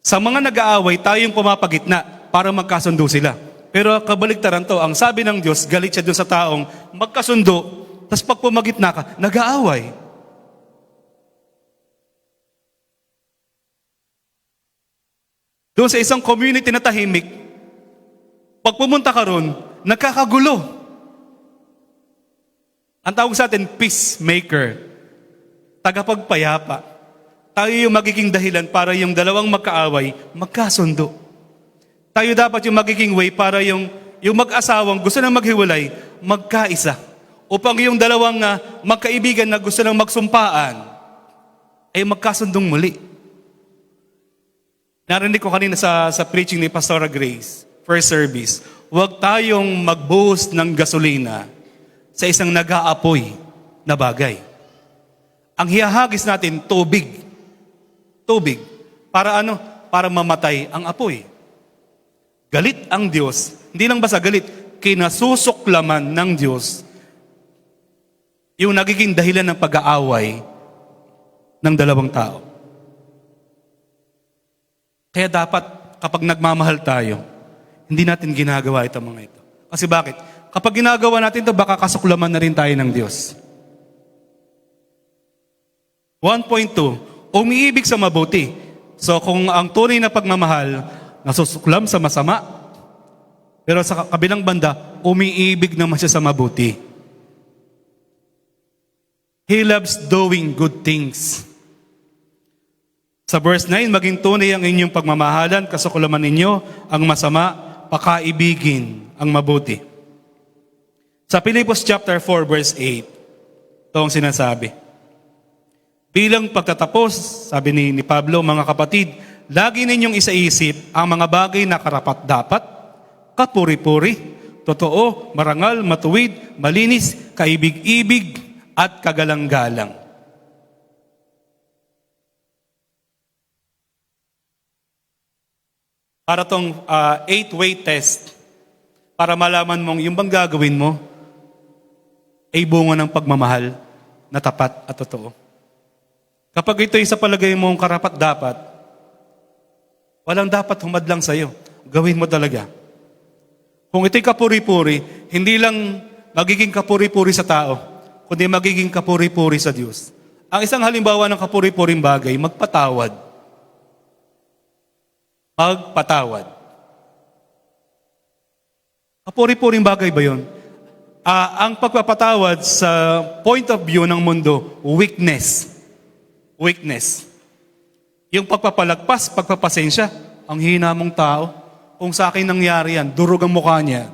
[SPEAKER 4] Sa mga nag-aaway, tayo yung pumapagitna para magkasundo sila. Pero kabaligtaran to, ang sabi ng Diyos, galit siya doon sa taong magkasundo, tapos pag pumagitna ka, nag-aaway. Doon sa isang community na tahimik, pag pumunta ka ron, nagkakagulo. Ang tawag sa atin, peacemaker. Tagapagpayapa. Tayo yung magiging dahilan para yung dalawang magkaaway, magkasundo. Tayo dapat yung magiging way para yung mag-asawang gusto nang maghiwalay, magkaisa. Upang yung dalawang magkaibigan na gusto nang magsumpaan, ay magkasundong muli. Narinig ko kanina sa preaching ni Pastora Grace, first service, huwag tayong mag-boost ng gasolina sa isang nag-aapoy na bagay. Ang hihagis natin, tubig. Tubig. Para ano? Para mamatay ang apoy. Galit ang Diyos. Hindi lang basta galit, kinasusuklaman ng Diyos yung nagiging dahilan ng pag-aaway ng dalawang tao. Kaya dapat kapag nagmamahal tayo, hindi natin ginagawa itong mga ito. Kasi bakit? Kapag ginagawa natin ito, baka kasuklaman na rin tayo ng Diyos. 1.2, umiibig sa mabuti. So kung ang tunay na pagmamahal, nasusuklam sa masama, Pero sa kabilang banda, umiibig naman siya sa mabuti. He loves doing good things. Sa verse 9, maging tunay ang inyong pagmamahalan, kasukulaman ninyo ang masama, pakaibigin ang mabuti. Sa Filipos chapter 4 verse 8, ito ang sinasabi. Bilang pagtatapos, sabi ni Pablo, mga kapatid, lagi ninyong isaisip ang mga bagay na karapat-dapat, kapuri-puri, totoo, marangal, matuwid, malinis, kaibig-ibig, at kagalang-galang. Para tong 8-way test, para malaman mong yung bang gagawin mo ay bunga ng pagmamahal na tapat at totoo. Kapag ito'y sa palagay mong karapat-dapat, walang dapat humadlang sa'yo. Gawin mo talaga. Kung ito'y kapuri-puri, hindi lang magiging kapuri-puri sa tao, kundi magiging kapuri-puri sa Diyos. Ang isang halimbawa ng kapuri-puring bagay, magpatawad. Magpatawad. Kapuri-puring bagay ba yun? Ang pagpapatawad sa point of view ng mundo, weakness. Weakness. Yung pagpapalagpas, pagpapasensya, ang hina mong tao. Kung sa akin nangyari yan, durog ang mukha niya.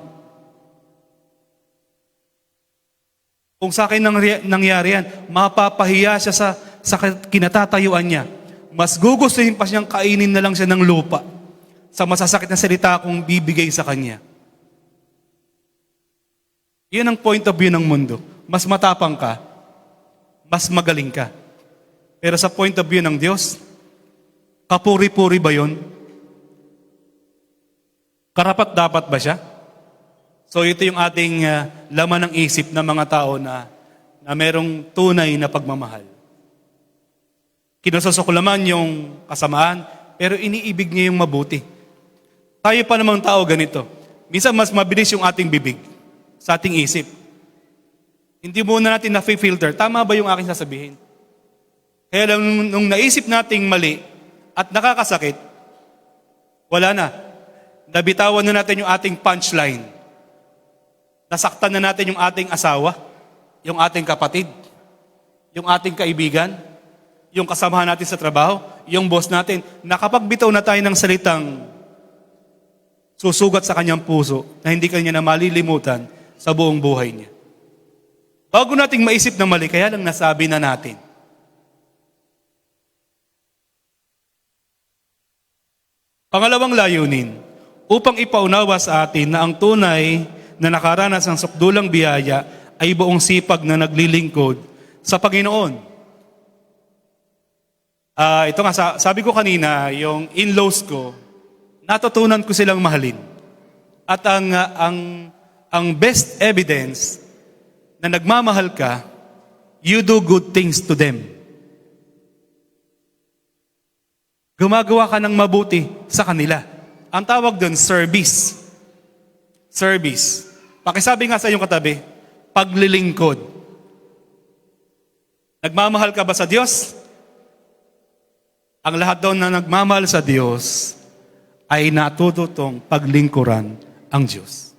[SPEAKER 4] Kung sa akin nangyari yan, mapapahiya siya sa kinatatayuan niya. Mas gugustuhin pa siyang kainin na lang siya ng lupa sa masasakit na salita kung bibigay sa kanya. Yun ang point of view ng mundo. Mas matapang ka, mas magaling ka. Pero sa point of view ng Diyos, kapuri-puri ba yun? Karapat-dapat ba siya? So ito yung ating laman ng isip ng mga tao na merong tunay na pagmamahal. Kinasusuklaman yung kasamaan, pero iniibig niya yung mabuti. Tayo pa namang tao ganito. Minsan mas mabilis yung ating bibig sa ating isip. Hindi muna natin na-filter, tama ba yung aking sasabihin? Kaya lang nung naisip nating mali at nakakasakit, wala na. Nabitawan na natin yung ating punchline. Nasaktan na natin yung ating asawa, yung ating kapatid, yung ating kaibigan, yung kasamahan natin sa trabaho, yung boss natin, nakapagbitaw na tayo ng salitang susugat sa kanyang puso na hindi kanya na malilimutan sa buong buhay niya. Bago nating maisip na mali, kaya lang nasabi na natin. Pangalawang layunin, upang ipaunawa sa atin na ang tunay na nakaranas ng sukdulang biyaya ay buong sipag na naglilingkod sa Panginoon. Ito nga, sabi ko kanina, yung in-laws ko, natutunan ko silang mahalin. At ang best evidence na nagmamahal ka, you do good things to them. Gumagawa ka ng mabuti sa kanila. Ang tawag doon, service. Service. Pakisabi nga sa iyong katabi, paglilingkod. Nagmamahal ka ba sa Diyos? Ang lahat daw na nagmamahal sa Diyos ay natututong paglingkuran ang Diyos.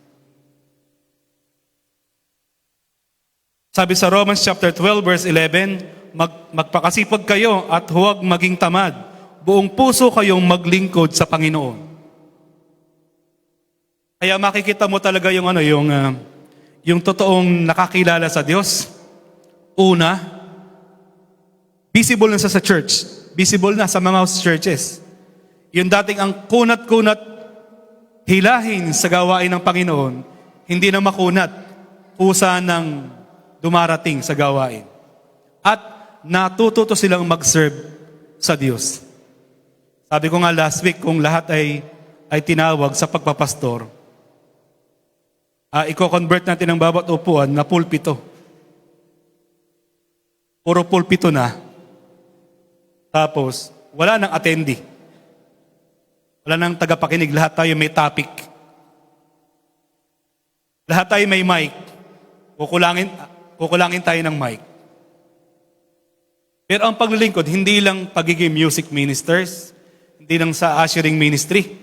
[SPEAKER 4] Sabi sa Romans chapter 12 verse 11, magpakasipag kayo at huwag maging tamad. Buong puso kayong maglingkod sa Panginoon. Kaya makikita mo talaga yung totoong nakakilala sa Diyos. Una, visible na sa church. Visible na sa mga house churches. Yung dating ang kunat-kunat hilahin sa gawain ng Panginoon, hindi na makunat, kusa ng dumarating sa gawain. At natututo silang mag-serve sa Diyos. Sabi ko nga last week, kung lahat ay tinawag sa pagpapastor, i-convert natin ang bawat upuan na pulpito. Puro pulpito na. Tapos, wala nang attendee. Wala nang tagapakinig. Lahat tayo may topic. Lahat tayo may mic. Kukulangin tayo ng mic. Pero ang paglilingkod, hindi lang pagiging music ministers, hindi lang sa ushering ministry,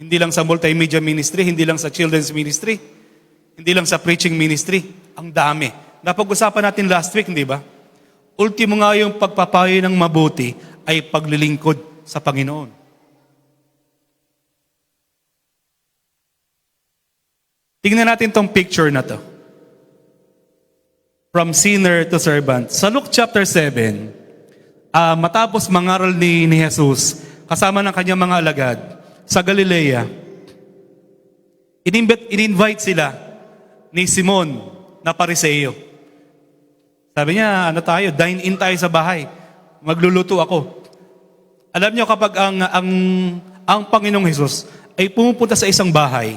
[SPEAKER 4] Hindi lang sa multimedia ministry, hindi lang sa children's ministry, hindi lang sa preaching ministry. Ang dami. Napag-usapan natin last week, hindi ba? Ultimo nga yung pagpapayo ng mabuti ay paglilingkod sa Panginoon. Tingnan natin tong picture na to. From sinner to servant. Sa Luke chapter 7, matapos mangaral ni Jesus, kasama ng kanyang mga alagad, sa Galilea, in-invite sila ni Simon na Pariseo. Sabi niya, dine in tayo sa bahay. Magluluto ako. Alam niyo kapag ang Panginoong Hesus ay pumupunta sa isang bahay,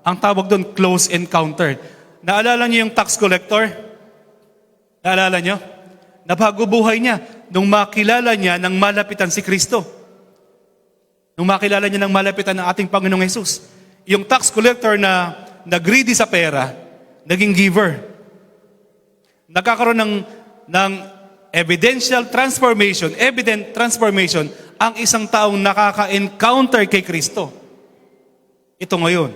[SPEAKER 4] ang tawag doon, close encounter. Naalala niyo yung tax collector? Naalala niyo? Nabago buhay niya nung makilala niya ng malapitan si Kristo. Nung makilala niya ng malapitan ng ating Panginoong Hesus. Yung tax collector na greedy sa pera, naging giver. Nagkakaroon ng evident transformation ang isang taong nakaka-encounter kay Kristo. Ito ngayon.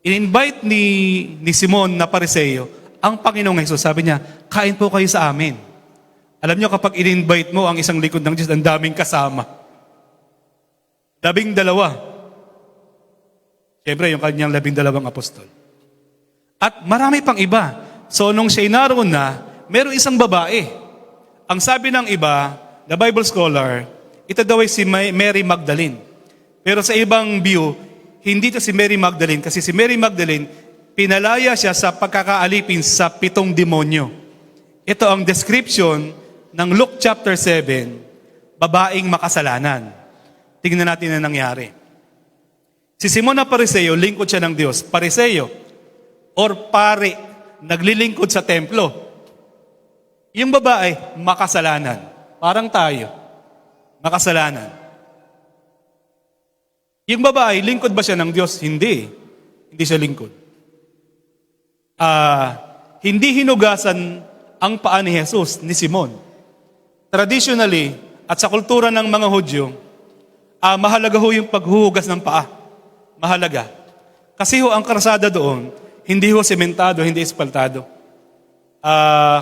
[SPEAKER 4] In-invite ni Simon na Pariseo ang Panginoong Hesus. Sabi niya, kain po kayo sa amin. Alam niyo kapag in-invite mo ang isang likod ng Diyos, ang daming kasama. 12. Siyempre, yung kanyang 12 apostol. At marami pang iba. So, nung siya'y naroon na, meron isang babae. Ang sabi ng iba, the Bible scholar, ito daw ay si Mary Magdalene. Pero sa ibang view, hindi ito si Mary Magdalene. Kasi si Mary Magdalene, pinalaya siya sa pagkakaalipin sa 7 demonyo. Ito ang description ng Luke chapter 7, babaeng makasalanan. Tingnan natin na nangyari. Si Simon na Pariseo, lingkod siya ng Diyos. Pariseo, or pare, naglilingkod sa templo. Yung babae, makasalanan. Parang tayo, makasalanan. Yung babae, lingkod ba siya ng Diyos? Hindi. Hindi siya lingkod. Hindi hinugasan ang paa ni Jesus, ni Simon. Traditionally, at sa kultura ng mga Hudyo, mahalaga ho yung paghuhugas ng paa. Mahalaga. Kasi ho, ang karsada doon, hindi ho sementado, hindi espaltado.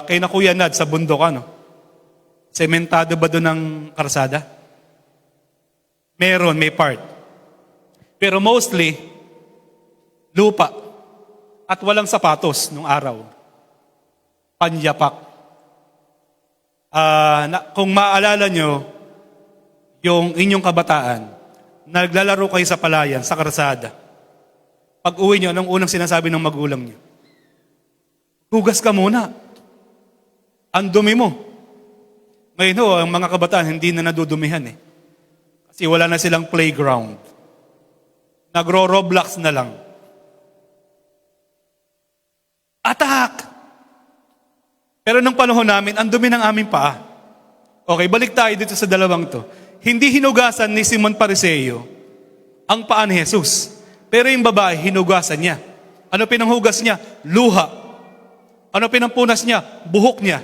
[SPEAKER 4] Kay na Kuya Nad, sa bundok, sementado ba doon ang karsada? Meron, may part. Pero mostly, lupa. At walang sapatos nung araw. Panyapak. Kung maalala nyo, yung inyong kabataan, naglalaro kayo sa palayan, sa karsada. Pag uwi nyo, anong unang sinasabi ng magulang nyo? Hugas ka muna. Ang dumi mo. Ngayon ho, ang mga kabataan hindi na nadudumihan Kasi wala na silang playground. Nagro-Roblox na lang. Attack! Pero nung panahon namin, ang dumi ng aming paa. Okay, balik tayo dito sa dalawang to. Hindi hinugasan ni Simon Pariseo ang paa ni Jesus. Pero yung babae, hinugasan niya. Ano pinanghugas niya? Luha. Ano pinampunas niya? Buhok niya.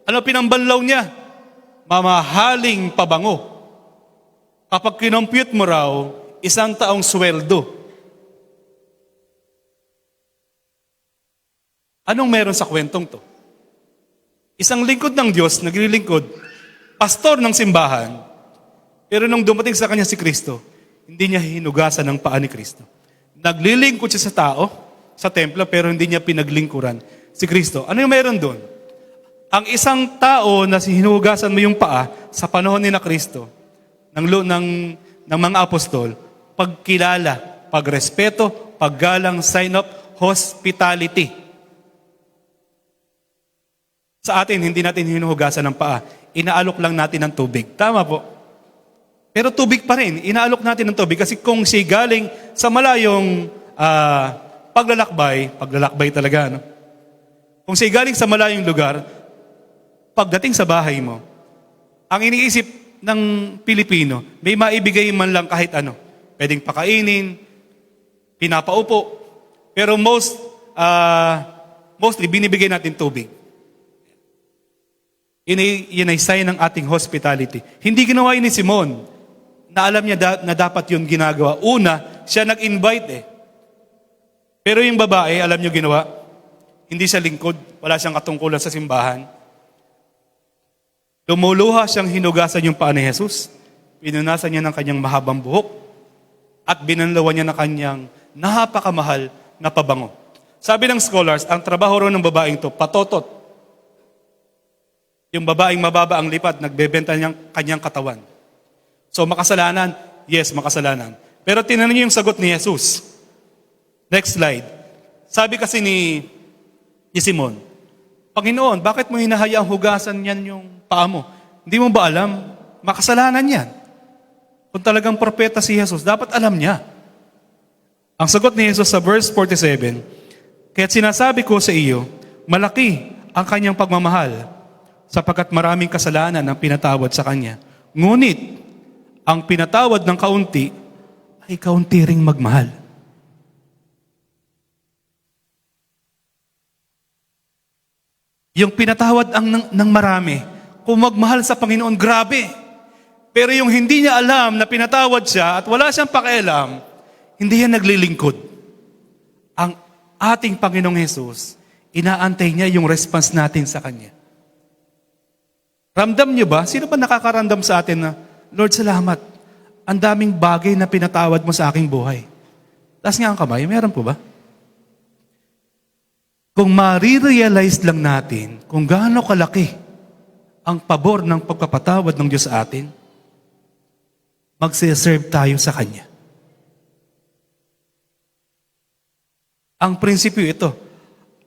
[SPEAKER 4] Ano pinambanlaw niya? Mamahaling pabango. Kapag kinompute mo raw, 1 taong sweldo. Anong meron sa kwentong to? Isang lingkod ng Diyos, naglilingkod, pastor ng simbahan, pero nung dumating sa kanya si Kristo, hindi niya hinugasan ng paa ni Kristo. Naglilingkod siya sa tao, sa templo, pero hindi niya pinaglingkuran si Kristo. Ano yung meron doon? Ang isang tao na hinugasan mo yung paa sa panahon ni na Kristo, ng mga apostol, pagkilala, pagrespeto, paggalang, sign of hospitality. Sa atin, hindi natin hinuhugasan ng paa. Inaalok lang natin ng tubig. Tama po. Pero tubig pa rin. Inaalok natin ng tubig. Kasi kung siya galing sa malayong paglalakbay talaga, Kung siya galing sa malayong lugar, pagdating sa bahay mo, ang iniisip ng Pilipino, may maibigay man lang kahit ano. Pwedeng pakainin, pinapaupo. Pero mostly, binibigay natin tubig. Yun ay sign ng ating hospitality. Hindi ginawa yun ni Simon. na alam niya na dapat yun ginagawa. Una, siya nag-invite eh. Pero yung babae, alam niyo ginawa? Hindi siya lingkod, wala siyang katungkulan sa simbahan. Lumuluha siyang hinugasan yung paa ni Jesus. Pinunasan niya ng kanyang mahabang buhok at binanlawan niya ng kanyang napakamahal na pabango. Sabi ng scholars, ang trabaho rin ng babaeng to, patotot. Yung babaeng mababa ang lipat, nagbebenta niyang kanyang katawan. So makasalanan? Yes, makasalanan. Pero tinanong niyo yung sagot ni Jesus. Next slide. Sabi kasi ni Simon, Panginoon, bakit mo hinahayaang hugasan yan yung paa mo? Hindi mo ba alam? Makasalanan yan. Kung talagang propeta si Jesus, dapat alam niya. Ang sagot ni Jesus sa verse 47, kaya't sinasabi ko sa iyo, malaki ang kanyang pagmamahal sapagkat maraming kasalanan ang pinatawad sa kanya. Ngunit, ang pinatawad ng kaunti ay kaunti ring magmahal. Yung pinatawad ng marami, kung magmahal sa Panginoon, grabe. Pero yung hindi niya alam na pinatawad siya at wala siyang pakialam, hindi yan naglilingkod. Ang ating Panginoong Hesus, inaantay niya yung response natin sa Kanya. Ramdam niyo ba? Sino ba nakakaramdam sa atin na, Lord, salamat. Ang daming bagay na pinatawad mo sa aking buhay. Taas nga ang kamay, meron po ba? Kung marirealize lang natin kung gaano kalaki ang pabor ng pagpapatawad ng Diyos sa atin, magsiserve tayo sa Kanya. Ang prinsipyo ito,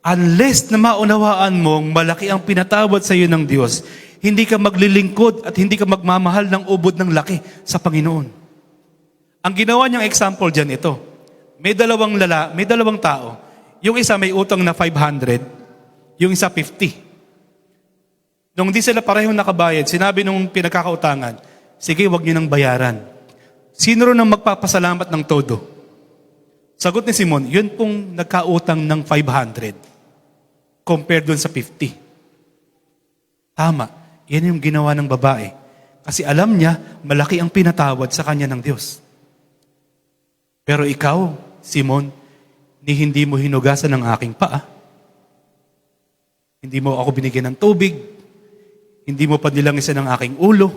[SPEAKER 4] unless na maunawaan mong malaki ang pinatawad sa iyo ng Diyos, hindi ka maglilingkod at hindi ka magmamahal ng ubod ng laki sa Panginoon. Ang ginawa niyang example dyan ito, may dalawang tao. Yung isa may utang na 500, yung isa 50. Nung di sila parehong nakabayad, sinabi nung pinagkakautangan, sige, wag niyo nang bayaran. Sino rin ang magpapasalamat ng todo? Sagot ni Simon, yun pong nagkautang ng 500 compared dun sa 50. Tama, yan yung ginawa ng babae. Kasi alam niya, malaki ang pinatawad sa kanya ng Diyos. Pero ikaw, Simon, ni hindi mo hinugasan ng aking paa. Hindi mo ako binigyan ng tubig. Hindi mo pa nilangisan ng aking ulo.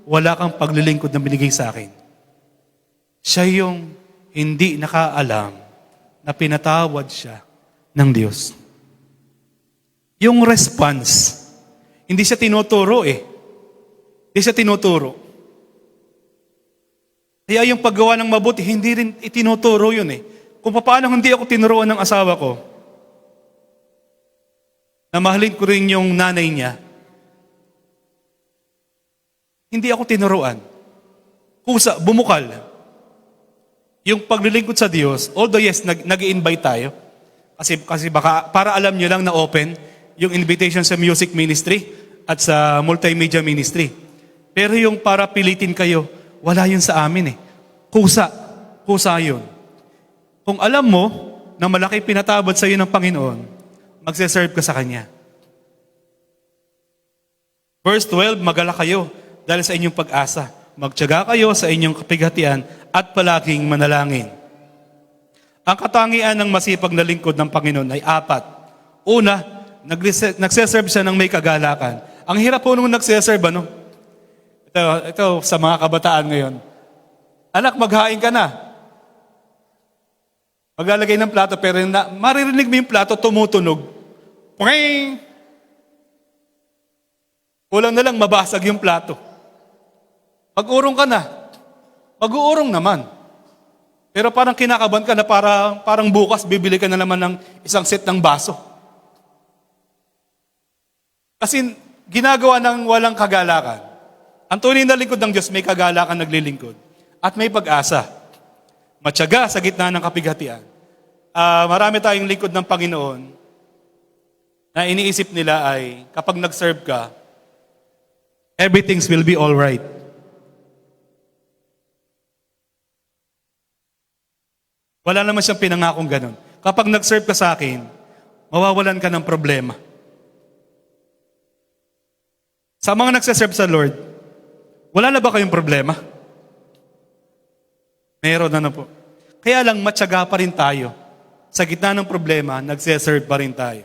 [SPEAKER 4] Wala kang paglilingkod na binigay sa akin. Siya yung hindi nakaalam na pinatawad siya ng Diyos. Yung response, hindi siya tinuturo eh. Hindi siya tinuturo. Kaya yung paggawa ng mabuti, hindi rin itinuturo yun eh. Kung paano hindi ako tinuruan ng asawa ko, na mahalin ko rin yung nanay niya, hindi ako tinuruan. Kusa, bumukal. Yung paglilingkod sa Diyos, although yes, nag-i-invite tayo, kasi baka, para alam nyo lang na open, yung invitation sa music ministry at sa multimedia ministry. Pero yung para pilitin kayo, wala yun sa amin eh. Kusa yun. Kung alam mo na malaki pinatawad sa iyo ng Panginoon, magse-serve ka sa Kanya. Verse 12, magala kayo dahil sa inyong pag-asa. Magtiyaga kayo sa inyong kapighatian at palaging manalangin. Ang katangian ng masipag na lingkod ng Panginoon ay 4. Una, nagse-serve siya ng may kagalakan. Ang hirap po nung nagse-serve, ano? Ito sa mga kabataan ngayon. Anak, maghain ka na. Maglalagay ng plato, pero maririnig mo yung plato, tumutunog. Pwing! Kulang na lang, mabasag yung plato. Pag-urong ka na, mag-uurong naman. Pero parang kinakabahan ka na parang bukas, bibili ka na naman ng isang set ng baso. Kasi ginagawa ng walang kagalakan. Ang tunay na lingkod ng Diyos, may kagalakan naglilingkod. At may pag-asa. Matyaga sa gitna ng kapighatian. Marami tayong lingkod ng Panginoon na iniisip nila ay kapag nag-serve ka, everything will be all right. Wala naman siyang pinangakong ganun. Kapag nag-serve ka sa akin, mawawalan ka ng problema. Sa mga nagsaserve sa Lord, wala na ba kayong problema? Meron na po. Kaya lang matyaga pa rin tayo. Sa gitna ng problema, nagse-serve pa rin tayo.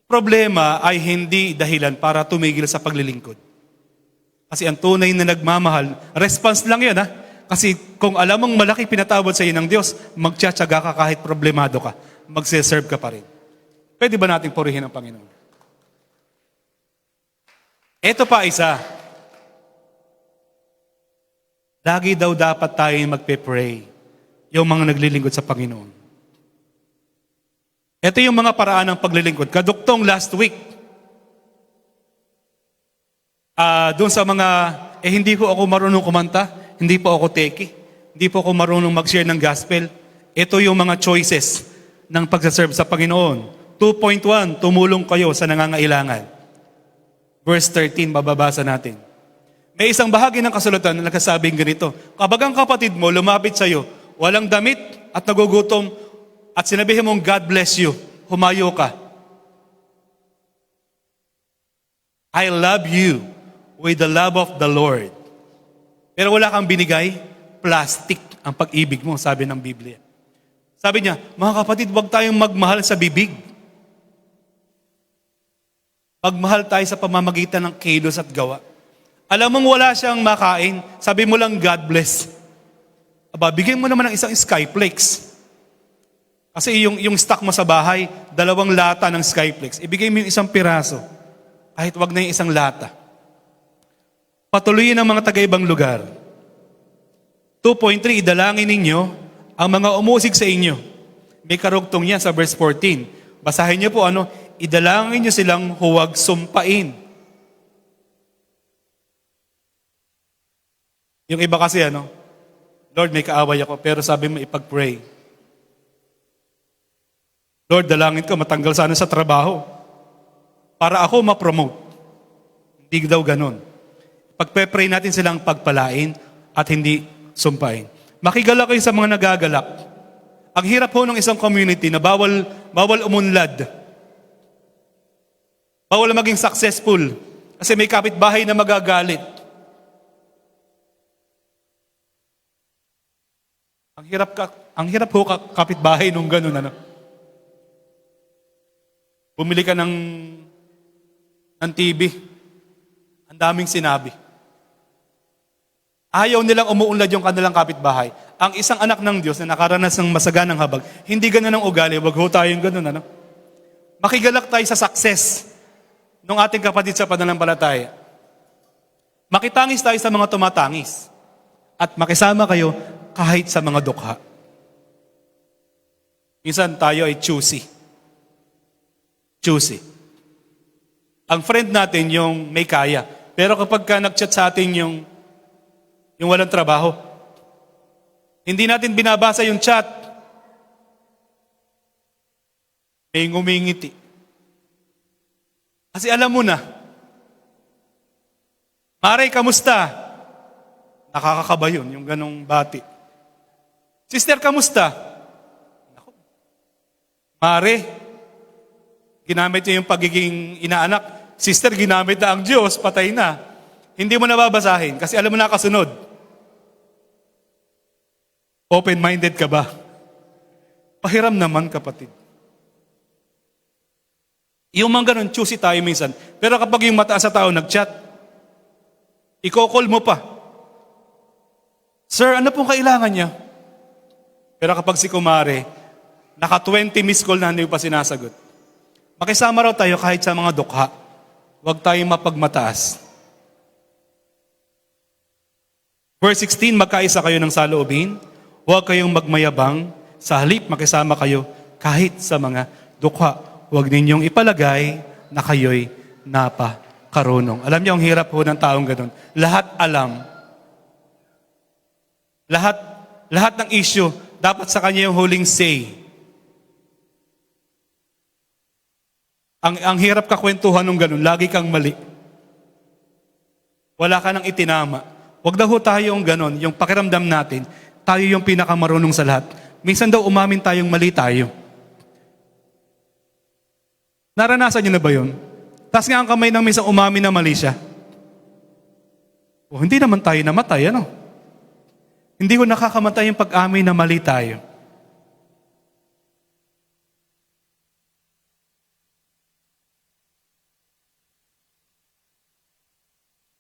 [SPEAKER 4] Problema ay hindi dahilan para tumigil sa paglilingkod. Kasi ang tunay na nagmamahal, response lang yun ha. Kasi kung alam mong malaki pinatawad sa iyo ng Diyos, magtsatsaga ka kahit problemado ka. Magse-serve ka pa rin. Pwede ba nating purihin ang Panginoon? Ito pa isa. Lagi daw dapat tayo magpe-pray. Yung mga naglilingkod sa Panginoon. Ito yung mga paraan ng paglilingkod. Kaduktong last week, doon sa mga, hindi ko ako marunong kumanta, hindi po ako teki, hindi po ako marunong mag-share ng gospel. Ito yung mga choices ng pagsaserve sa Panginoon. 2.1, tumulong kayo sa nangangailangan. Verse 13, bababasa natin. May isang bahagi ng kasulatan na nagsasabing ganito, kapag ang kapatid mo lumapit sa iyo, walang damit at nagugutom, at sinabihin mong God bless you, humayo ka. I love you with the love of the Lord. Pero wala kang binigay, plastic ang pag-ibig mo, sabi ng Biblia. Sabi niya, mga kapatid, huwag tayong magmahal sa bibig. Magmahal tayo sa pamamagitan ng kilos at gawa. Alam mong wala siyang makain, sabi mo lang, God bless. Aba, bigyan mo naman ng isang Skyflakes. Kasi yung stock mo sa bahay, 2 lata ng Skyflakes. Ibigay mo yung isang piraso. Kahit wag na yung isang lata. Patuloyin ang mga taga-ibang lugar. 2.3, idalangin ninyo ang mga umusig sa inyo. May karugtong yan sa verse 14. Basahin niyo po idalangin niyo silang huwag sumpain. Yung iba kasi Lord, may kaaway ako, pero sabi mo ipag-pray. Lord, dalangin ko, matanggal sana sa trabaho. Para ako ma-promote. Hindi daw ganun. Pagpe-pray natin silang pagpalain at hindi sumpain. Makigalak kayo sa mga nagagalak. Ang hirap po ng isang community na bawal umunlad. Bawal maging successful. Kasi may kapitbahay na magagalit. Ang hirap po kapitbahay nung ganun, Bumili ka ng TV. Ang daming sinabi. Ayaw nilang umuunlad yung kanilang kapitbahay. Ang isang anak ng Diyos na nakaranas ng masaganang habag, hindi ganun ang ugali, wag ho tayong ganun, Makigalak tayo sa success ng ating kapatid sa pananampalataya. Makitangis tayo sa mga tumatangis. At makisama kayo kahit sa mga dukha. Minsan tayo ay choosy. Ang friend natin yung may kaya. Pero kapag nag-chat sa atin yung walang trabaho, hindi natin binabasa yung chat. May ngumingiti. Kasi alam mo na, Mare, kamusta? Nakakakaba yun, yung ganong bati. Sister, kamusta? Mare, ginamit niya yung pagiging inaanak. Sister, ginamit na ang Diyos, patay na. Hindi mo nababasahin kasi alam mo na kasunod. Open-minded ka ba? Pahiram naman, kapatid. Yung mga ganun, choosy tayo minsan. Pero kapag yung mataas sa tao nag-chat, i-call mo pa. Sir, ano pong kailangan niya? Pero kapag si Kumare, naka 20 missed call na hindi pa sinasagot. Makisama raw tayo kahit sa mga dukha. Huwag tayong mapagmataas. Verse 16, magkaisa kayo ng saloobin. Huwag kayong magmayabang. Sa halip, makisama kayo kahit sa mga dukha. Huwag ninyong ipalagay na kayo'y napakarunong. Alam niyo, ang hirap po ng taong ganun. Lahat alam. Lahat ng issue, dapat sa kanya yung huling say. Ang hirap kakwentuhan ng ganun, lagi kang mali. Wala ka nang itinama. Huwag daw tayong ganun, yung pakiramdam natin, tayo yung pinakamarunong sa lahat. Minsan daw umamin tayong mali tayo. Naranasan niyo na ba yun? Taas nga ang kamay ng minsan umamin na mali siya. O, hindi naman tayo namatay, Hindi ko nakakamantay yung pag-amin na mali tayo.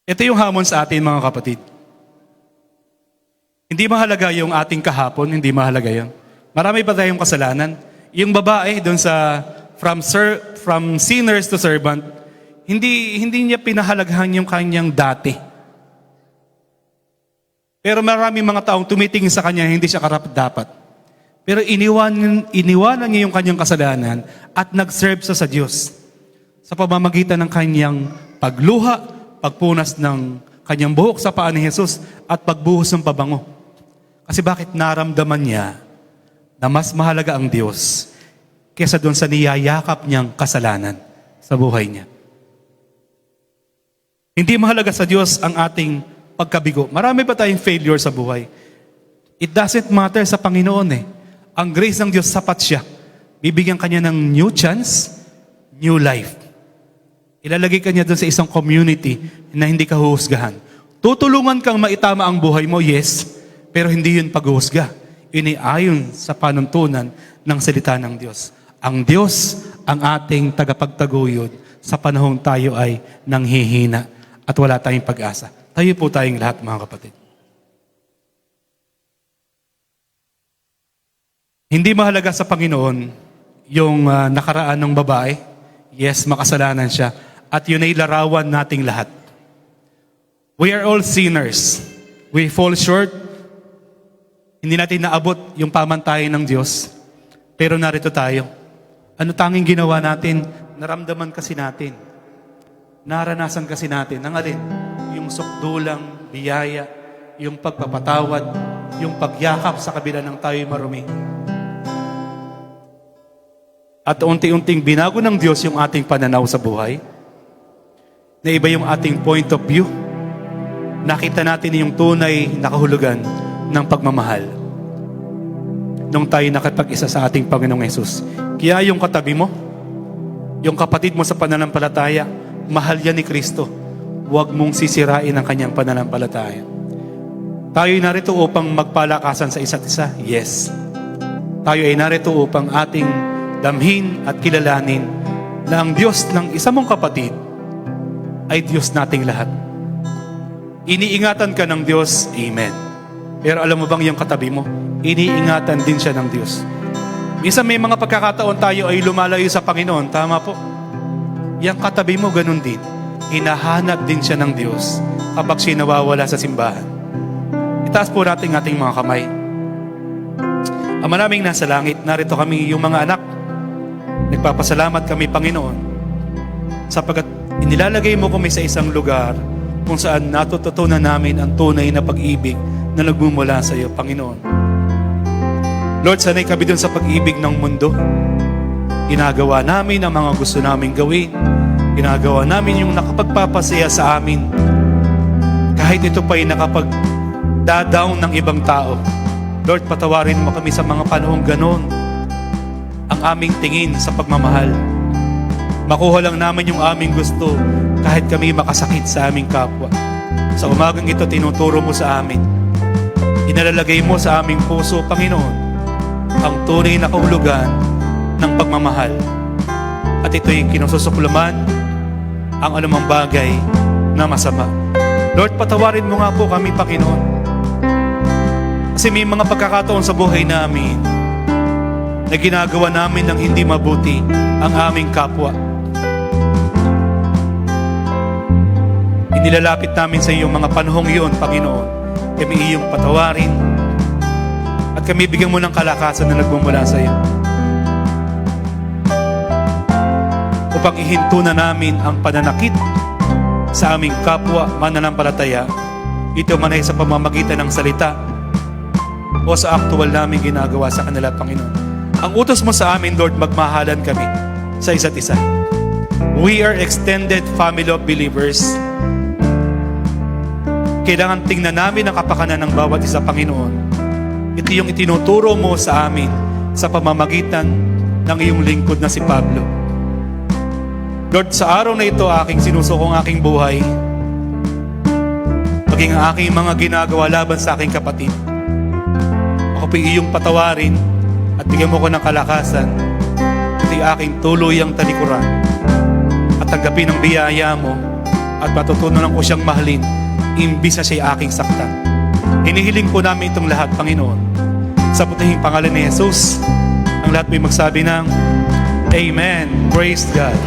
[SPEAKER 4] Ito yung hamon sa atin, mga kapatid. Hindi mahalaga yung ating kahapon, hindi mahalaga yun. Marami pa tayong kasalanan. Yung babae doon sa from sinners to servant, hindi niya pinahalagahan yung kanyang dati. Pero marami mga taong tumitingin sa kanya, hindi siya karapat-dapat. Pero iniwanan niya yung kanyang kasalanan at nag-serve sa Diyos sa pamamagitan ng kanyang pagluha, pagpunas ng kanyang buhok sa paa ni Jesus at pagbuhos ng pabango. Kasi bakit naramdaman niya na mas mahalaga ang Diyos kesa doon sa niyayakap niyang kasalanan sa buhay niya. Hindi mahalaga sa Diyos ang ating pagkabigo. Marami pa tayong failure sa buhay. It doesn't matter sa Panginoon eh. Ang grace ng Diyos sapat siya. Bibigyan kanya ng new chance, new life. Ilalagay ka niya doon sa isang community na hindi ka huhusgahan. Tutulungan kang maitama ang buhay mo, yes, pero hindi yun paghuhusga. Iniayon sa panuntunan ng salita ng Diyos. Ang Diyos ang ating tagapagtaguyod sa panahong tayo ay nanghihina at wala tayong pag-asa. Tayo po tayong lahat, mga kapatid. Hindi mahalaga sa Panginoon yung nakaraan ng babae. Yes, makasalanan siya. At yun ay larawan nating lahat. We are all sinners. We fall short. Hindi natin naabot yung pamantayan ng Diyos. Pero narito tayo. Ano tanging ginawa natin? Naramdaman kasi natin. Naranasan kasi natin. Ang alin? Yung sukdulang, biyaya, yung pagpapatawad, yung pagyakap sa kabila ng tayo'y marumi. At unti-unting binago ng Diyos yung ating pananaw sa buhay. Na iba yung ating point of view. Nakita natin yung tunay na kahulugan ng pagmamahal. Nung tayo nakipag-isa sa ating Panginoong Hesus. Kaya yung katabi mo, yung kapatid mo sa pananampalataya, mahal yan ni Kristo. Huwag mong sisirain ang kanyang pananampalataya. Tayo'y narito upang magpalakasan sa isa't isa. Yes. Tayo ay narito upang ating damhin at kilalanin na ang Diyos ng isa mong kapatid ay Diyos nating lahat. Iniingatan ka ng Diyos, amen. Pero alam mo bang yung katabi mo, iniingatan din siya ng Diyos. Minsan may mga pagkakataon tayo ay lumalayo sa Panginoon, tama po. Yung katabi mo, ganun din. Hinahanap din siya ng Diyos kapag siya nawawala sa simbahan. Itaas po natin ating mga kamay. Ama naming nasa langit, narito kami yung mga anak. Nagpapasalamat kami, Panginoon, sapagkat inilalagay mo kami sa isang lugar kung saan natututunan namin ang tunay na pag-ibig na nagmumula sa iyo, Panginoon. Lord, sanay kami dun sa pag-ibig ng mundo. Ginagawa namin ang mga gusto namin gawin. Ginagawa namin yung nakapagpapasaya sa amin. Kahit ito pa'y nakapag-down ng ibang tao. Lord, patawarin mo kami sa mga panahong ganon. Ang aming tingin sa pagmamahal. Makuha lang namin yung aming gusto kahit kami makasakit sa aming kapwa. Sa umagang ito, tinuturo mo sa amin. Inalalagay mo sa aming puso, Panginoon, ang tunay na kahulugan ng pagmamahal. At ito'y kinususuklaman ang anumang bagay na masama. Lord, patawarin mo nga po kami, Panginoon. Kasi may mga pagkakataon sa buhay namin na ginagawa namin ng hindi mabuti ang aming kapwa. Inilalapit namin sa iyong mga panahong iyon, Panginoon. Kami iyong patawarin at kami bigyan mo ng kalakasan na nagmumula sa iyo. Upang ihinto na namin ang pananakit sa aming kapwa mananampalataya, ito man ay sa pamamagitan ng salita o sa aktual namin ginagawa sa kanila, Panginoon. Ang utos mo sa amin, Lord, magmahalan kami sa isa't isa. We are extended family of believers. Kailangan tingnan namin ang kapakanan ng bawat isa, Panginoon. Ito yung itinuturo mo sa amin sa pamamagitan ng iyong lingkod na si Pablo. Lord, sa araw na ito, aking sinusukong aking buhay, maging ang aking mga ginagawa laban sa aking kapatid. po iyong patawarin at bigyan mo ko ng kalakasan at aking tuluyang talikuran at tanggapin ang biyaya mo at matutunan ko siyang mahalin imbis na siya aking saktan. Inihiling po namin itong lahat, Panginoon, sa putihing pangalan ni Jesus. Ang lahat may magsabi ng Amen. Praise God.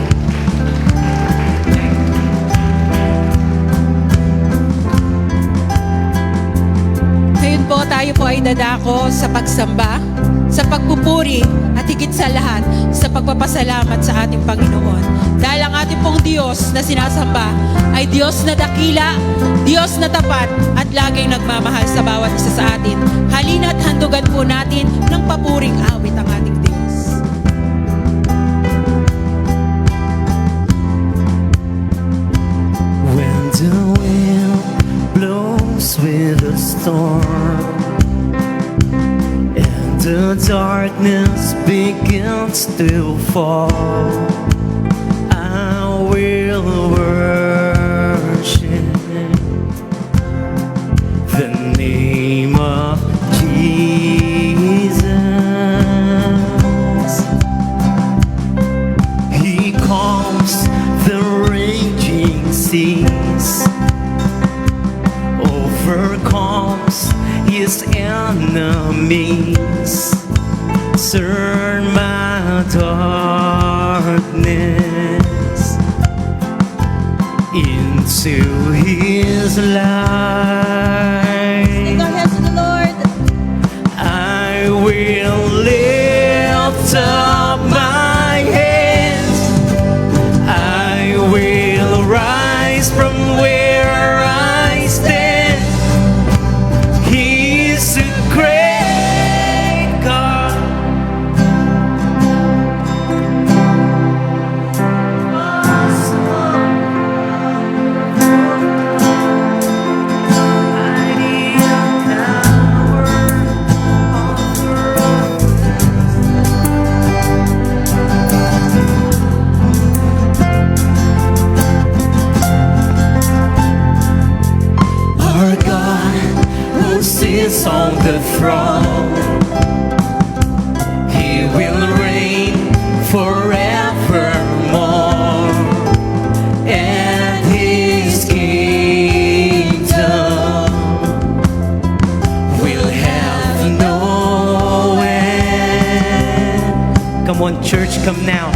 [SPEAKER 5] Ngayon po, tayo po ay dadako sa pagsamba, sa pagpupuri, at higit sa lahat, sa pagpapasalamat sa ating Panginoon. Dahil ang ating pong Diyos na sinasamba ay Diyos na dakila, Diyos na tapat, at laging nagmamahal sa bawat isa sa atin. Halina't handugan po natin ng papuring awit ang ating Diyos.
[SPEAKER 2] When the wind blows with a storm and the darkness begins to fall, I will worship the name of Jesus. He calms the raging seas, overcomes his enemies, turn my darkness into his light.
[SPEAKER 1] Lift our hands to the Lord.
[SPEAKER 2] I will lift up my hands. I will rise from where I stand. He is a great God. Mighty in power, author of our God who sits on the throne. He will reign forevermore, and his kingdom will have no end. Come on, church, come now.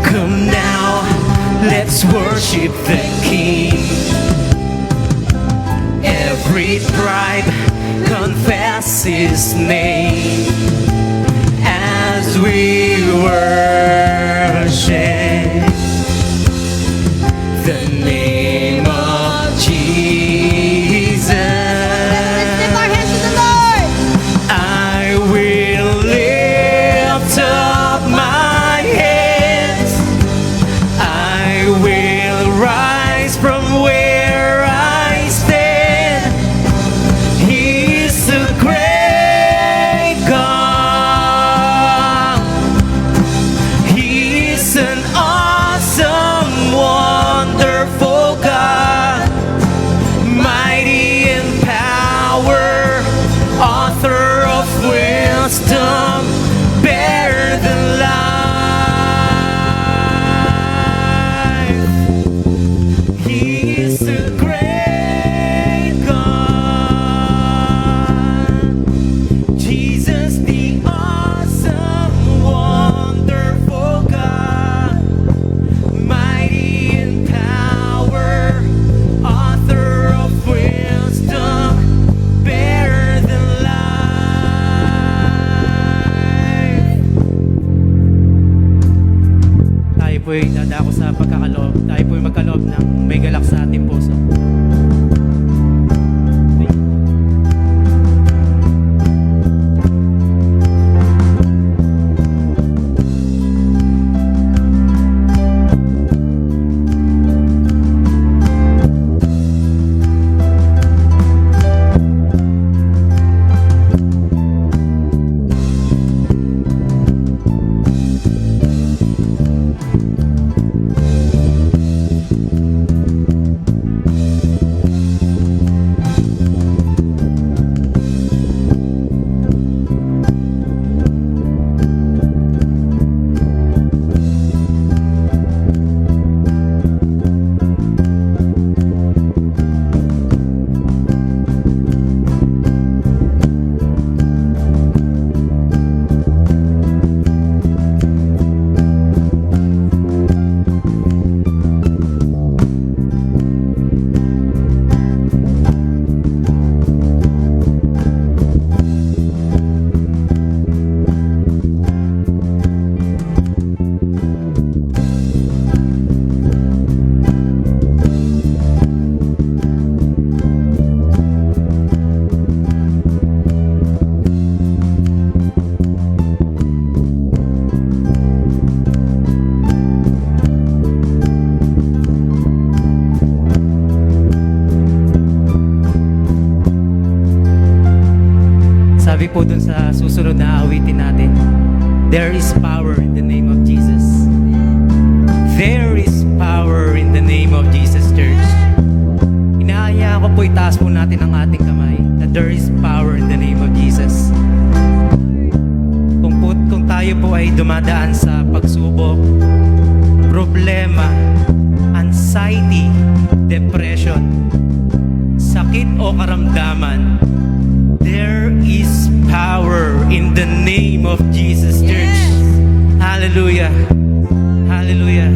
[SPEAKER 2] Come now, let's worship the King. Every tribe confess his name as we worship the name of Jesus.
[SPEAKER 1] Let's lift our hands to the Lord.
[SPEAKER 2] I will lift up my hands. I will rise from where I stand. He's a great God. He's an awesome, wonderful God. Mighty in power, author of wisdom, better than life. He is a great God. Jesus, the awesome, wonderful God. Mighty in power, author of wisdom, better than life. Tayo po'y dadako sa pagkakaloob. Tayo po'y magkaloob ng may galak sa ating puso.
[SPEAKER 6] susunod na awitin natin. There is power in the name of Jesus. There is power in the name of Jesus, church. Inaaya ko po, itaas po natin ang ating kamay that there is power in the name of Jesus. Kung tayo po ay dumadaan sa pagsubok, problema, anxiety, depression, sakit o karamdaman, there is power in the name of Jesus, church. Hallelujah. Hallelujah.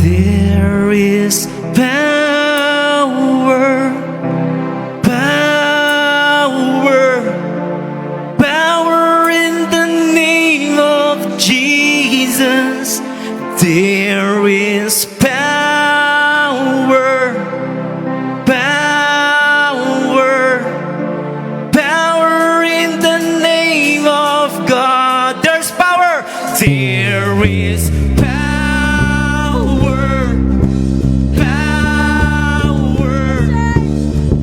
[SPEAKER 6] There is power, power, power in the name of Jesus. There is power, power, power in the name of God. There's power. There is power, power,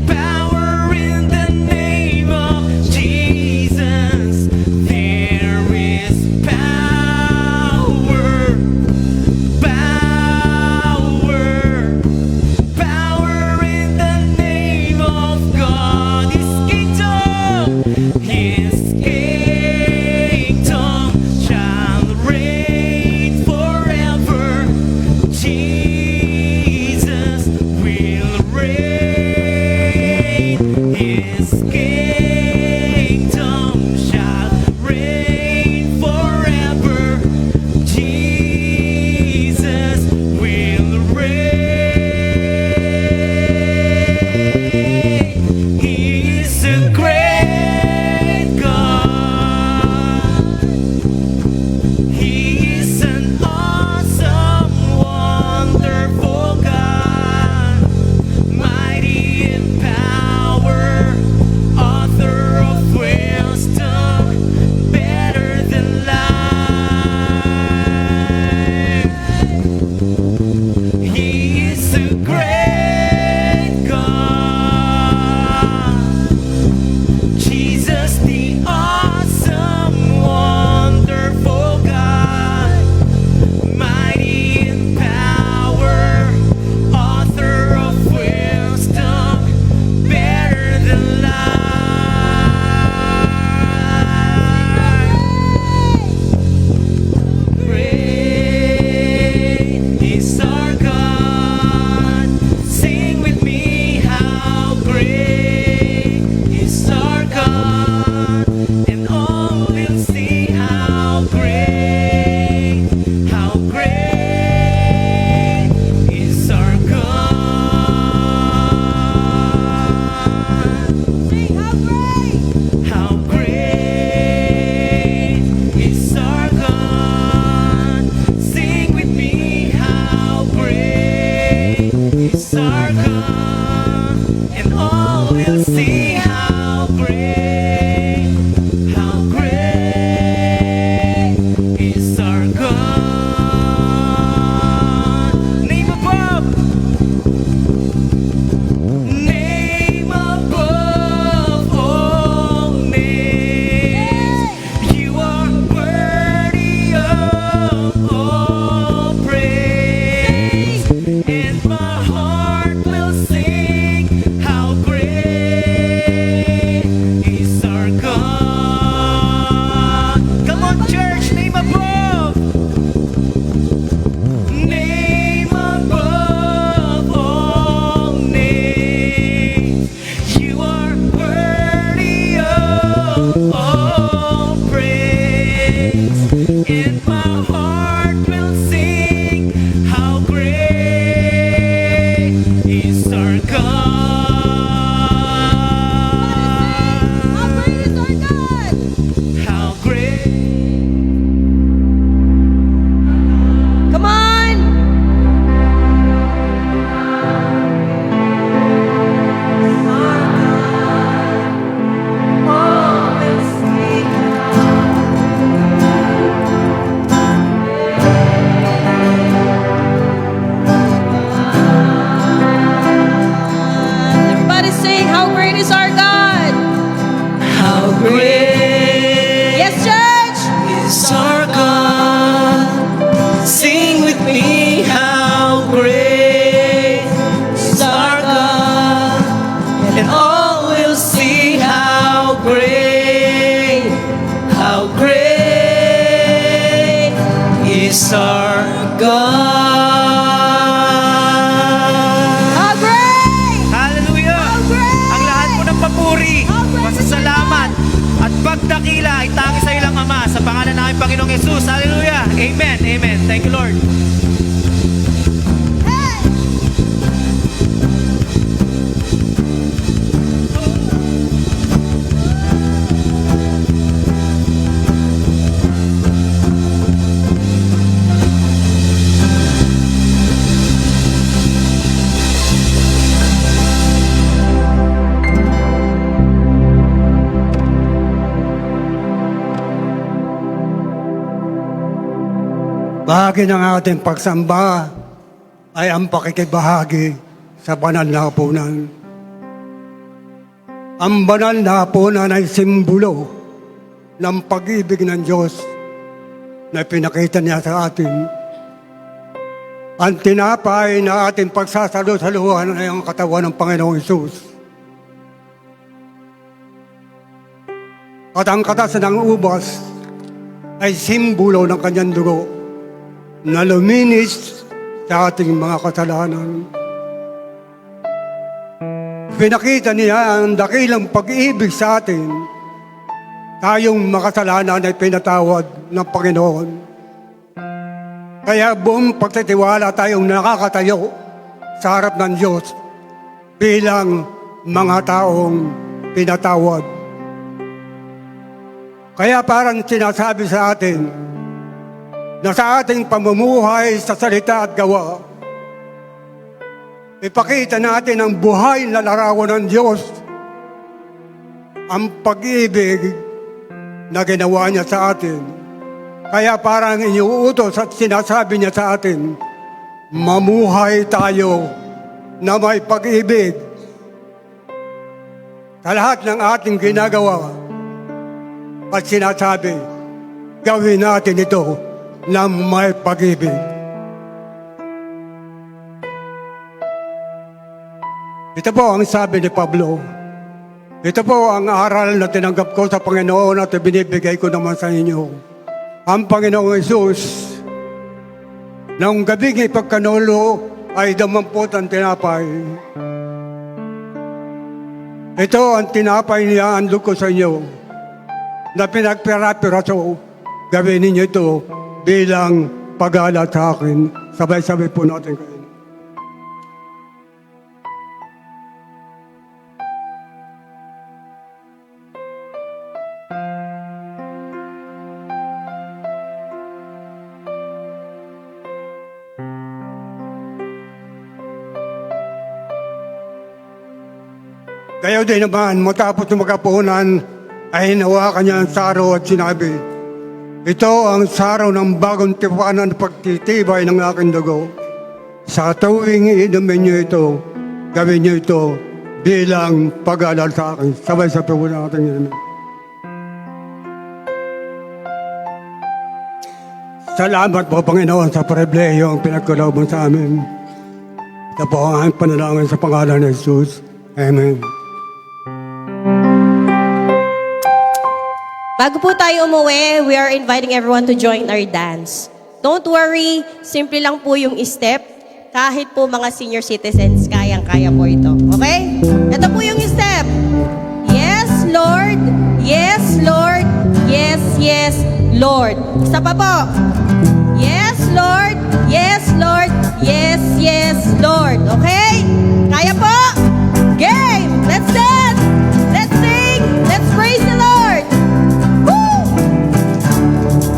[SPEAKER 6] power in the name of Jesus. There is power, power, power in the name of God. His kingdom shall reign forever.
[SPEAKER 2] great is our God.
[SPEAKER 1] How great!
[SPEAKER 6] Hallelujah! Ang lahat po ng papuri, pasasalamat, at pagdakila ay tanging sa ilang Ama sa pangalan namin Panginoong Yesus. Hallelujah! Amen! Amen! Thank you, Lord.
[SPEAKER 7] Bahagi ng ating pagsamba ay ang pakikibahagi sa banal na hapunan. Ang banal na hapunan ay simbolo ng pag-ibig ng Diyos na pinakita niya sa atin. Ang tinapay na ating pagsasalusaluhan ay ang katawan ng Panginoong Hesus. At ang katas ng ubas ay simbolo ng kanyang dugo na luminis sa ating mga kasalanan. Pinakita niya ang dakilang pag-ibig sa atin. Tayong makasalanan ay pinatawad ng Panginoon. Kaya buong pagtitiwala tayong nakakatayo sa harap ng Diyos bilang mga taong pinatawad. Kaya parang sinasabi sa atin na sa ating pamumuhay sa salita at gawa, ipakita natin ang buhay na larawan ng Diyos, ang pag-ibig na ginawa niya sa atin. Kaya parang iniuutos at sinasabi niya sa atin, mamuhay tayo na may pag-ibig sa lahat ng ating ginagawa. At sinasabi, gawin natin ito na may pag-ibig. Ito po ang sabi ni Pablo. Ito po ang aral na tinanggap ko sa Panginoon at binibigay ko naman sa inyo. Ang Panginoong Hesus, noong gabing ipagkanulo ay damampot ang tinapay. Ito ang tinapay niya, ang ko sa inyo, na pinagpira-piraso. Gawin ninyo ito bilang pag-alala sa akin. Sabay-sabay po natin kayo. Kayo din naman, matapos na magkapunan, ay hinawakan niya ang saro at sinabi, ito ang saro ng bagong tipanan at pagtitibay ng aking dugo. Sa tuwing iinumin niyo ito, gawin niyo ito bilang pag-alala sa akin. Sabay-sabay po natin yun. Salamat po, Panginoon, sa pribilehiyo ang pinagkalaw mo sa amin. Ito po ang aming panalangin sa pangalan ni Jesus. Amen.
[SPEAKER 1] Bago po tayo umuwi, we are inviting everyone to join our dance. Don't worry, simple lang po yung step. Kahit po mga senior citizens, kayang-kaya po ito. Okay? Ito po yung step. Yes, Lord. Yes, Lord. Yes, yes, Lord. Isa pa po. Yes, Lord. Yes, Lord. Yes, yes, Lord. Okay? Kaya po? Game! Let's dance! Let's sing! Let's praise the Lord! Woo!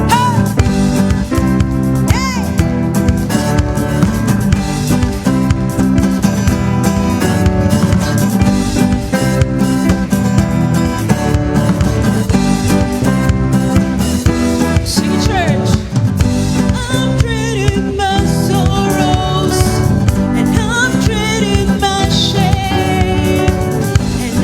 [SPEAKER 1] Hey! Hey!
[SPEAKER 5] Sing it, church. I'm trading my sorrows, and I'm trading my shame, and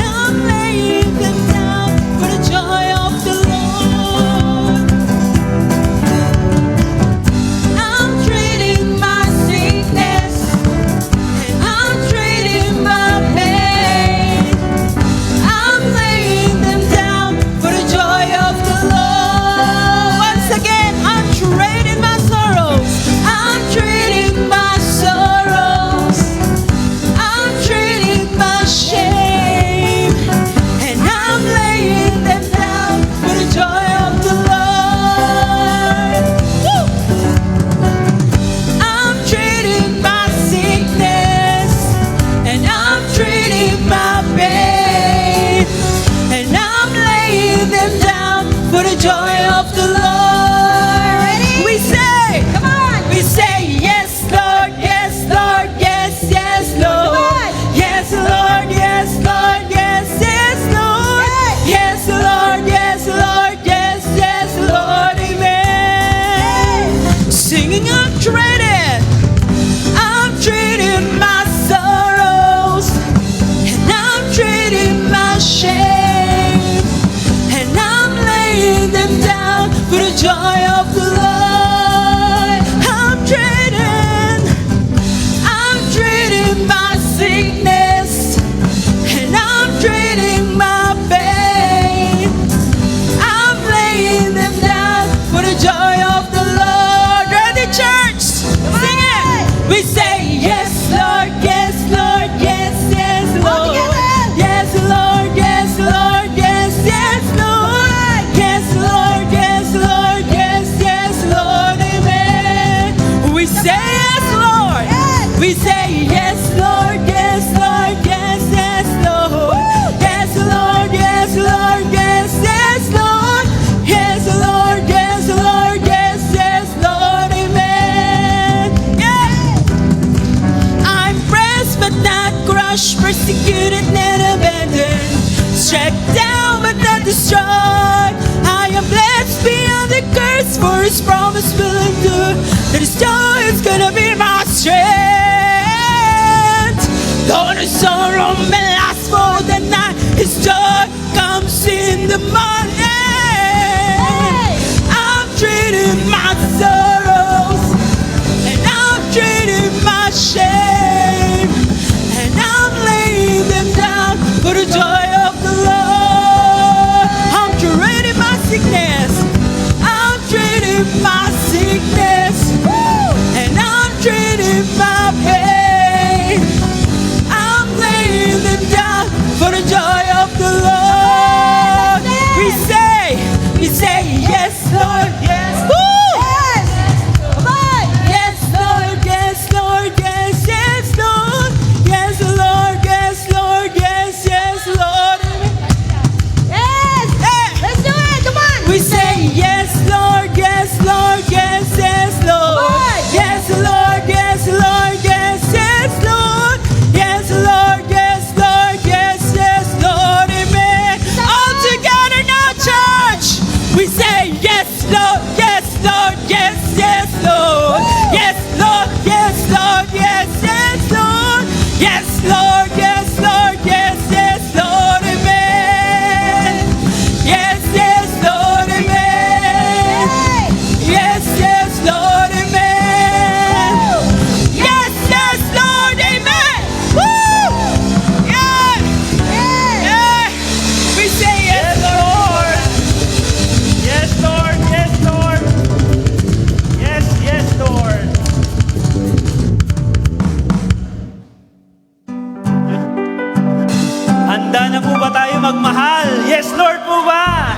[SPEAKER 5] joy of the Lord. I'm trading my sickness, and I'm trading my pain. I'm laying them down for the joy of the Lord. Ready, church? Sing it. We say yes, Lord, yes, Lord, yes, yes, Lord. Yes, Lord, yes, Lord, yes, yes, Lord. Yes, Lord, yes, Lord, yes, yes, Lord, amen. We say yes, Lord. We say yes, Lord, yes, Lord, yes, yes, Lord. Yes, Lord, yes, Lord, yes, yes, Lord. Yes, Lord, yes, Lord, yes, yes, Lord, amen. Yeah. I'm pressed but not crushed, persecuted and abandoned, struck down but not destroyed. I am blessed beyond the curse, for His promise will endure. That His joy is gonna be my strength. Though the sorrow may last for the night, His joy comes in the morning. I'm trading my sorrows, and I'm trading my shame, and I'm laying them down for the joy of the Lord. I'm trading my sickness, I'm trading my sickness, and I'm trading my pain. I'm laying them down for the joy of the Lord. We say yes, Lord, yes. Woo! Yes, Lord, yes, Lord, yes, yes, Lord. Yes, Lord, yes, Lord, yes, yes, Lord.
[SPEAKER 1] Yes!
[SPEAKER 5] Hey!
[SPEAKER 1] Let's do it! Come on!
[SPEAKER 5] We say yes, Lord, yes, Lord, yes, yes, Lord. Yes, Lord, yes, Lord, yes, yes, Lord. Yes, Lord, yes, Lord, yes, yes, Lord, amen. All together now, church. We say yes, Lord, yes, Lord, yes, yes, Lord. Yes, Lord, yes, Lord, yes, yes, Lord. Yes, Lord, yes, Lord, yes, yes, Lord, amen. Yes, yes, Lord, amen. Yes, yes, Lord, amen. Yes, yes, Lord, amen. Woo! Yeah! Yeah! We say yes, Lord.
[SPEAKER 2] Yes, Lord. Yes, Lord. Yes, yes, Lord. Handa na po ba tayo magmahal? Yes, Lord po ba?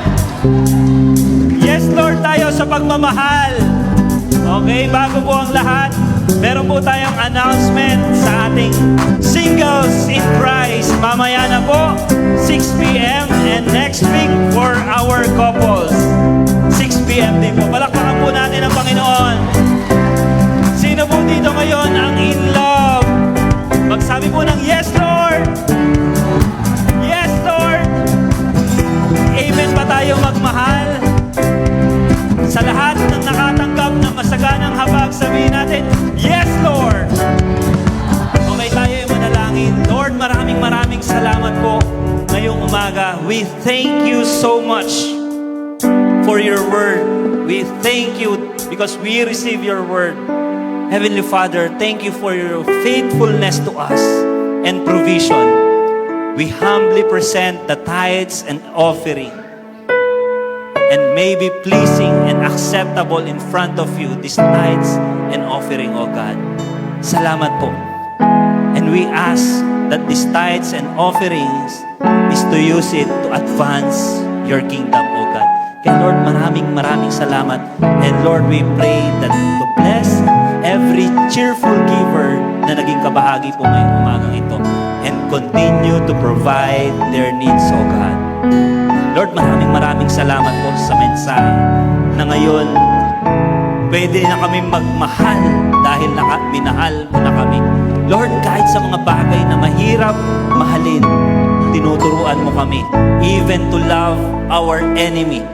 [SPEAKER 2] Yes, Lord tayo sa pagmamahal. Okay, bago po ang lahat, meron po tayong announcement sa ating singles in Christ. Mamaya na po, 6 p.m. and next week for our couples. 6 p.m. din po. Palakpakan po natin ang Panginoon. Sino po dito ngayon ang in love? Magsabi po ng yes, Lord. Yes, Lord. Amen ba tayo magmahal? Sa lahat ng nakatanggap ng masaganang habag, sabihin natin, yes, Lord. Okay, tayo yung manalangin. Lord, maraming salamat po ngayong umaga. We thank you so much for your word. We thank you because we receive your word. Heavenly Father, thank you for your faithfulness to us and provision. We humbly present the tithes and offering, and may be pleasing and acceptable in front of you, these tithes and offering, O God. Salamat po. And we ask that these tithes and offerings is to use it to advance your kingdom, O God. Kaya Lord, maraming salamat. And Lord, we pray that to bless every cheerful giver na naging kabahagi po ngayong umagang ito, and continue to provide their needs, O God. Lord, maraming salamat po sa mensahe na ngayon pwede na kami magmahal dahil minahal mo na kami. Lord, kahit sa mga bagay na mahirap mahalin, tinuturuan mo kami even to love our enemy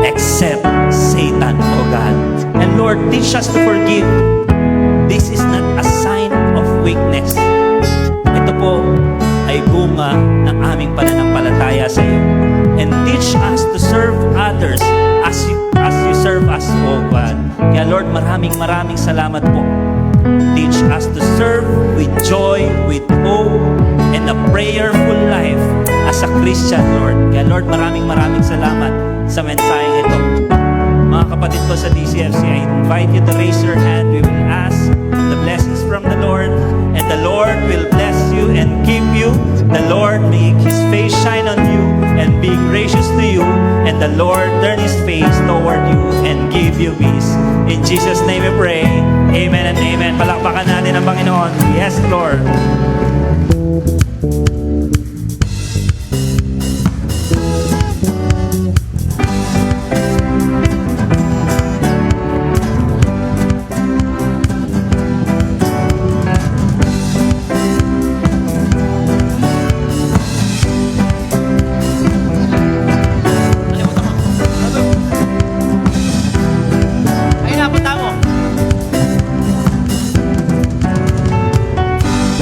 [SPEAKER 2] except Satan, O God. And Lord, teach us to forgive. This is not a sign of weakness. Ito po ay bunga ng aming pananampalataya sa iyo. And teach us to serve others as you serve us. Kaya Lord, maraming salamat po. Teach us to serve with joy, with hope, and a prayerful life as a Christian, Lord. Kaya Lord, maraming salamat sa mensaheng ito. Mga kapatid ko sa DCFC, I invite you to raise your hand. We will ask the blessings from the Lord, and the Lord will bless you and keep you. The Lord make His face shine on you and be gracious to you, and the Lord turn His face toward you and give you peace. In Jesus' name we pray. Amen and amen. Palakpakan natin ang Panginoon. Yes, Lord.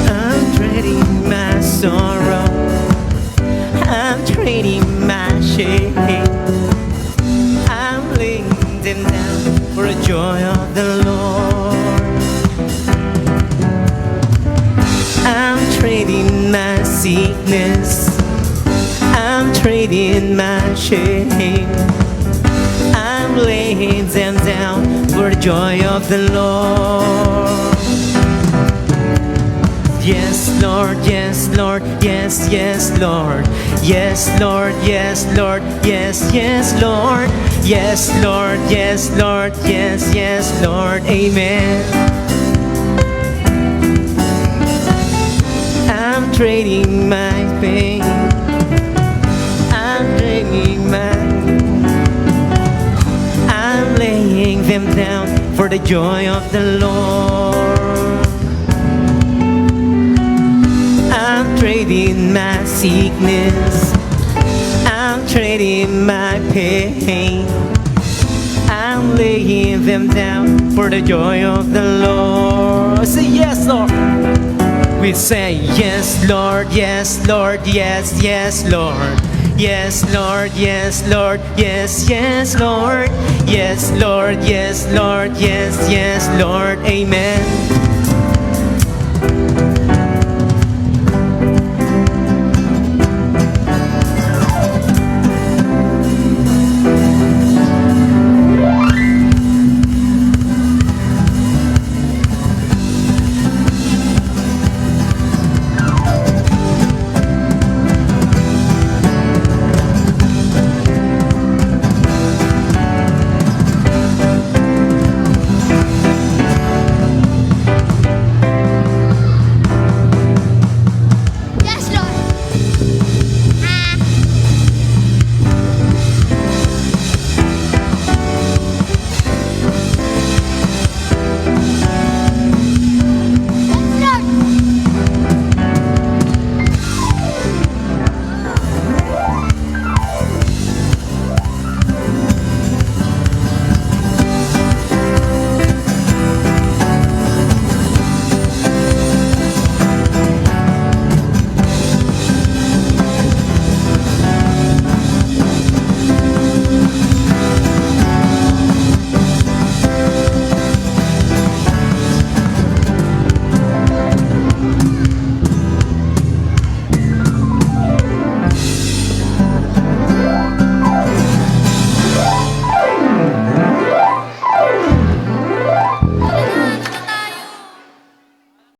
[SPEAKER 6] I'm trading my sorrow, I'm trading my shame, I'm laying them down for the joy of the Lord. I'm trading my sickness, I'm trading my shame, I'm laying them down for the joy of the Lord. Yes, Lord, yes, Lord, yes, yes, Lord. Yes, Lord, yes, Lord, yes, yes, Lord. Yes, Lord, yes, Lord, yes, yes, Lord. Amen. I'm trading my pain, I'm trading I'm laying them down for the joy of the Lord. I'm trading my sickness, I'm trading my pain, I'm laying them down for the joy of the Lord. Say yes, Lord. We say yes, Lord, yes, Lord, yes, yes, Lord. Yes, Lord, yes, Lord, yes, yes, Lord. Yes, Lord, yes, Lord, yes, yes, Lord. Amen.